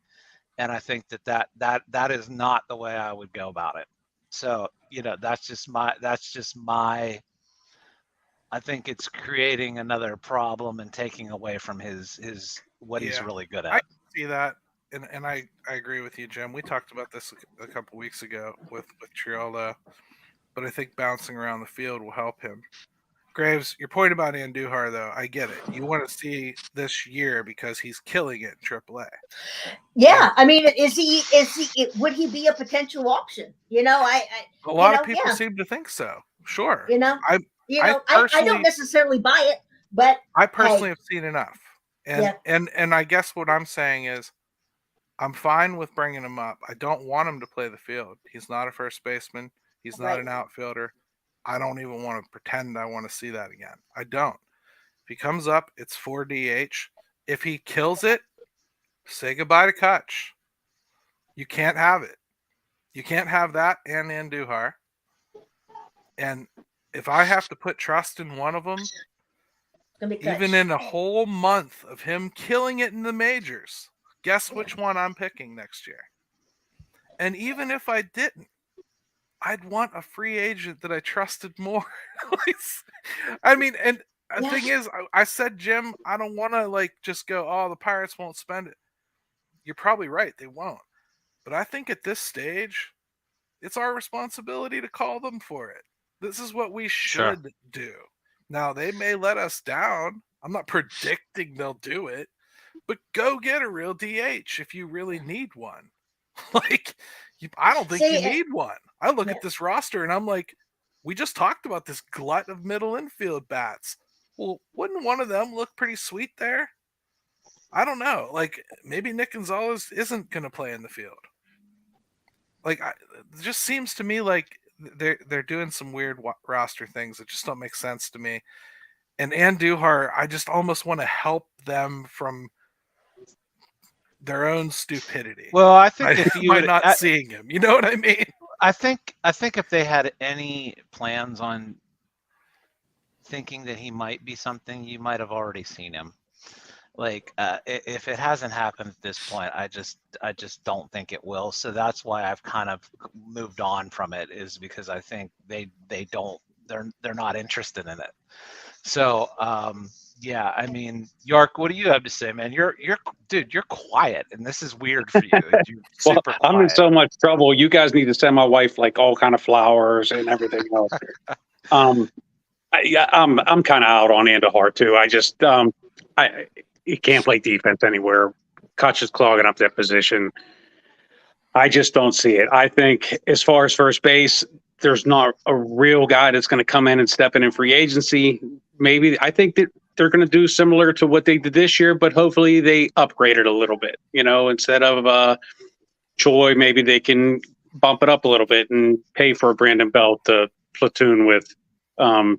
And I think that is not the way I would go about it. So, that's just my, I think it's creating another problem and taking away from what he's really good I at. see that. And I agree with you, Jim. We talked about this a couple weeks ago with Triolo, but I think bouncing around the field will help him. Graves, your point about Andujar, though, I get it. You want to see this year because he's killing it in AAA. Yeah, I mean, would he be a potential option? A lot of people seem to think so. Sure. I don't necessarily buy it, but I personally have seen enough. And I guess what I'm saying is I'm fine with bringing him up. I don't want him to play the field. He's not a first baseman. He's not an outfielder. I don't even want to pretend I want to see that again. I don't. If he comes up, it's 4 DH. If he kills it, say goodbye to Kutch. You can't have it. You can't have that and Andujar. And if I have to put trust in one of them, even in a whole month of him killing it in the majors, guess which one I'm picking next year? And even if I didn't, I'd want a free agent that I trusted more. I mean, and the thing is, I said, Jim, I don't want to just go, oh, the Pirates won't spend it. You're probably right. They won't. But I think at this stage, it's our responsibility to call them for it. This is what we should do. Now, they may let us down. I'm not predicting they'll do it. But go get a real DH if you really need one. I don't think you need one. I look at this roster and I'm like, we just talked about this glut of middle infield bats. Well, wouldn't one of them look pretty sweet there? I don't know. Maybe Nick Gonzalez isn't going to play in the field. It just seems to me like they're doing some weird roster things that just don't make sense to me. And Andujar, I just almost want to help them from their own stupidity. Well, I think if you by not seeing him, you know what I mean? I think if they had any plans on thinking that he might be something, you might have already seen him. If it hasn't happened at this point, I just don't think it will. So that's why I've kind of moved on from it, is because I think they're not interested in it. So yeah, I mean, York, what do you have to say, man? You're quiet, and this is weird for you. Well, I'm in so much trouble. You guys need to send my wife all kind of flowers and everything else. I'm kind of out on Andujar too. I just he can't play defense anywhere. Kutch is clogging up that position. I just don't see it. I think as far as first base, there's not a real guy that's going to come in and step in free agency. Maybe I think that they're going to do similar to what they did this year, but hopefully they upgrade it a little bit. Instead of Choi, maybe they can bump it up a little bit and pay for Brandon Belt to platoon with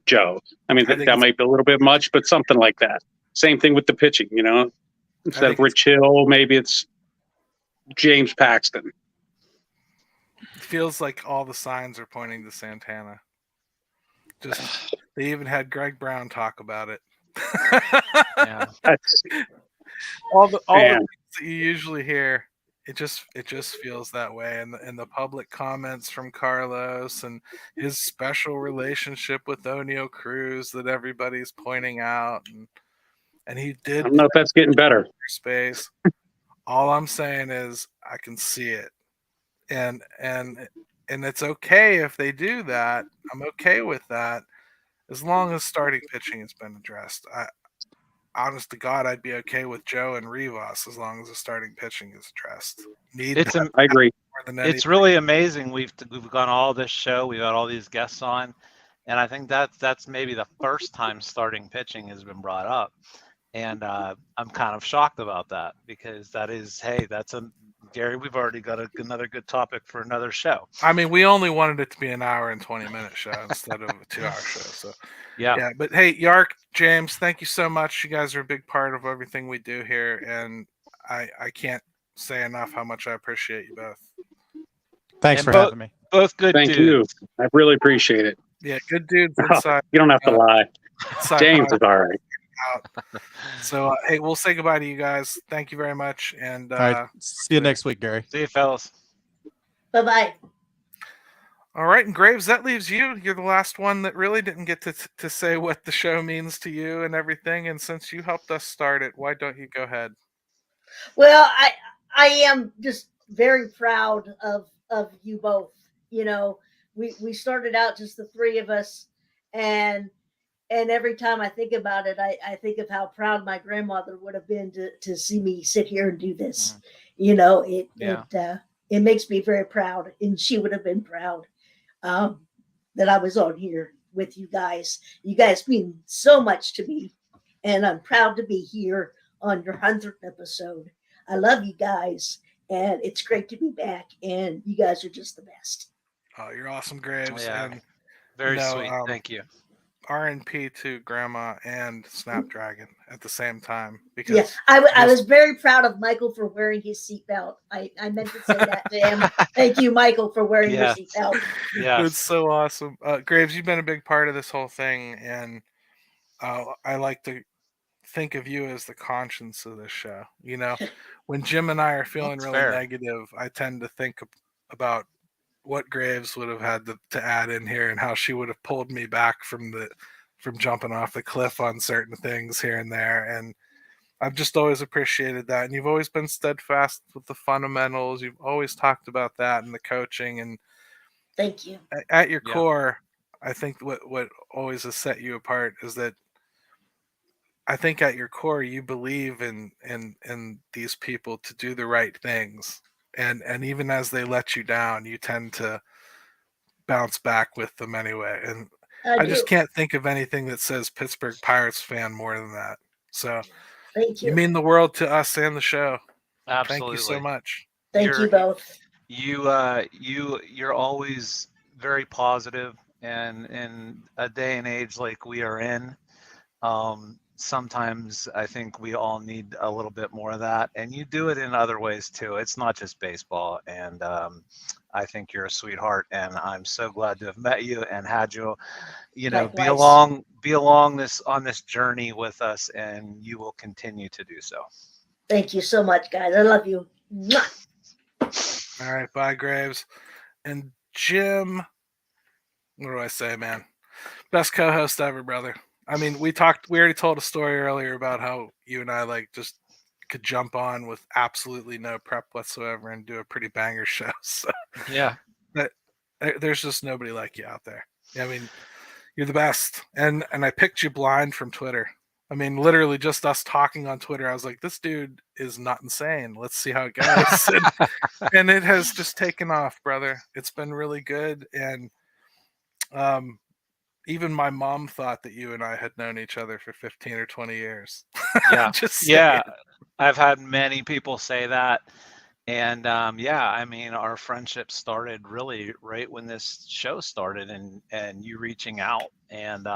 Joe. I mean, that might be a little bit much, but something like that. Same thing with the pitching, instead of Rich Hill, maybe it's James Paxton. It feels like all the signs are pointing to Santana. They even had Greg Brown talk about it. Yeah. all the things that you usually hear, it just feels that way. And the public comments from Carlos and his special relationship with Oneil Cruz that everybody's pointing out, and he did. I don't know if that's getting better. Space. All I'm saying is I can see it, and it's okay if they do that. I'm okay with that, as long as starting pitching has been addressed. Honest to God, I'd be okay with Joe and Rivas as long as the starting pitching is addressed. I agree. It's really amazing. We've gone all this show. We've got all these guests on, and I think that's maybe the first time starting pitching has been brought up. And I'm kind of shocked about that, because that's Gary, we've already got another good topic for another show. I mean, we only wanted it to be an hour and 20-minute show instead of a 2-hour show. So Yeah. but hey, Yark, James, thank you so much. You guys are a big part of everything we do here, and I can't say enough how much I appreciate you both. Thanks And for having me. Both good Thank dudes. you. I really appreciate it. Yeah, good dudes inside. You don't have to lie. inside James is podcast all right. out. So hey, we'll say goodbye to you guys. Thank you very much, and All right. See you next week, Gary. See you, fellas. Bye-bye. All right, and Graves, that leaves you. You're the last one that really didn't get to say what the show means to you and everything. And since you helped us start it, why don't you go ahead? Well, I am just very proud of you both. You know, we started out just the three of us, and every time I think about it, I think of how proud my grandmother would have been to see me sit here and do this. You know, it makes me very proud, and she would have been proud that I was on here with you guys. You guys mean so much to me, and I'm proud to be here on your 100th episode. I love you guys, and it's great to be back, and you guys are just the best. Oh, you're awesome, Graves. Yeah. And Very sweet. Thank you. RNP to Grandma and Snapdragon at the same time. Because Yes, I was very proud of Michael for wearing his seatbelt. I meant to say that to him. Thank you, Michael, for wearing your seatbelt. Yeah, it's so awesome. Graves, you've been a big part of this whole thing, and I like to think of you as the conscience of this show. You know, when Jim and I are feeling That's really fair. negative, I tend to think about what Graves would have had to add in here and how she would have pulled me back from jumping off the cliff on certain things here and there. And I've just always appreciated that. And you've always been steadfast with the fundamentals. You've always talked about that and the coaching. And thank you. At your core, I think what always has set you apart is that I think at your core you believe in these people to do the right things. And even as they let you down, you tend to bounce back with them anyway. And I just can't think of anything that says Pittsburgh Pirates fan more than that. So thank you. You mean the world to us and the show. Absolutely. Thank you so much. Thank you both. You're always very positive, and in a day and age like we are in, sometimes I think we all need a little bit more of that, and you do it in other ways too. It's not just baseball, and I think you're a sweetheart, and I'm so glad to have met you and had you, be along on this journey with us, and you will continue to do so. Thank you so much, guys. I love you. All right, bye, Graves. And Jim, what do I say, man? Best co-host ever, brother. I mean, we already told a story earlier about how you and I just could jump on with absolutely no prep whatsoever and do a pretty banger show. So yeah, there's just nobody like you out there. I mean, you're the best. And I picked you blind from Twitter. I mean, literally just us talking on Twitter. I was like, this dude is not insane. Let's see how it goes. and it has just taken off, brother. It's been really good. And even my mom thought that you and I had known each other for 15 or 20 years. Yeah. Just yeah. I've had many people say that. And I mean, our friendship started really right when this show started, and you reaching out. And,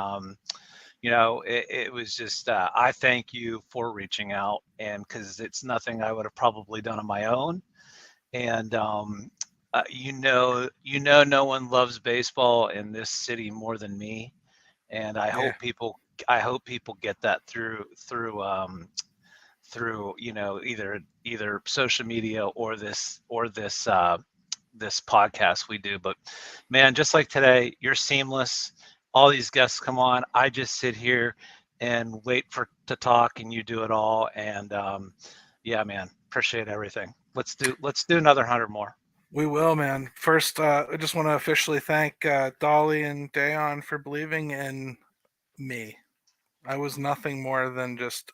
it was just, I thank you for reaching out, and because it's nothing I would have probably done on my own. And, no one loves baseball in this city more than me. And I hope people get that through either social media or this podcast we do. But man, just like today, you're seamless. All these guests come on, I just sit here and wait to talk, and you do it all. And man, appreciate everything. Let's do another 100 more. We will, man. First, I just want to officially thank Dolly and Dayon for believing in me. I was nothing more than just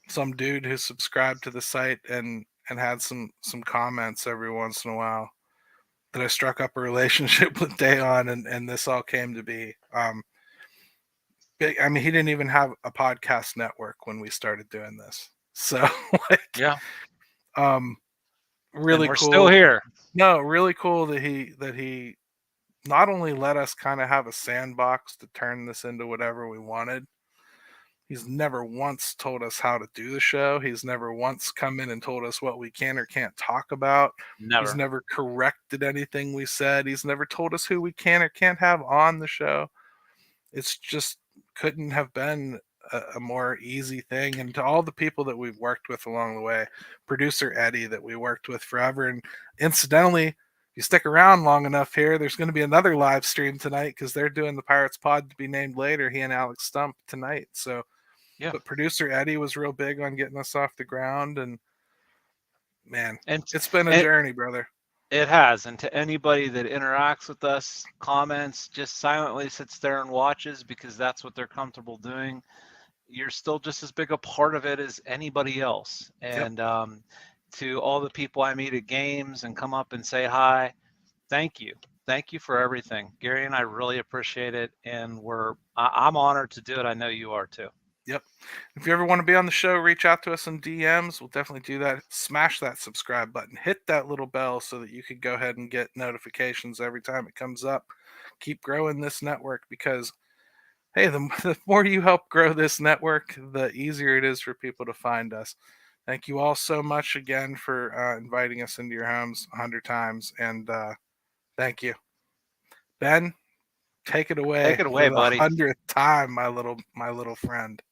some dude who subscribed to the site and had some comments every once in a while. That I struck up a relationship with Dayon, and this all came to be. I mean, he didn't even have a podcast network when we started doing this. So, Really and we're cool. still here. No, really cool that he not only let us kind of have a sandbox to turn this into whatever we wanted. He's never once told us how to do the show. He's never once come in and told us what we can or can't talk about. He's Never. never corrected anything we said. He's never told us who we can or can't have on the show. It's just couldn't have been a more easy thing. And to all the people that we've worked with along the way, producer Eddie that we worked with forever, and incidentally, you stick around long enough here, there's going to be another live stream tonight because they're doing the Pirates Pod to be named later. He and Alex Stump tonight. So, Yeah. but producer Eddie was real big on getting us off the ground, and man, And it's been a and- journey, brother. It has. And to anybody that interacts with us, comments, just silently sits there and watches because that's what they're comfortable doing, you're still just as big a part of it as anybody else. And to all the people I meet at games and come up and say hi, thank you. Thank you for everything. Gary and I really appreciate it. And I'm honored to do it. I know you are too. Yep. If you ever want to be on the show, reach out to us in DMs. We'll definitely do that. Smash that subscribe button. Hit that little bell so that you can go ahead and get notifications every time it comes up. Keep growing this network because, hey, the more you help grow this network, the easier it is for people to find us. Thank you all so much again for inviting us into your homes 100 times. And thank you. Ben, take it away. Take it away, for the buddy. 100th time, my little friend.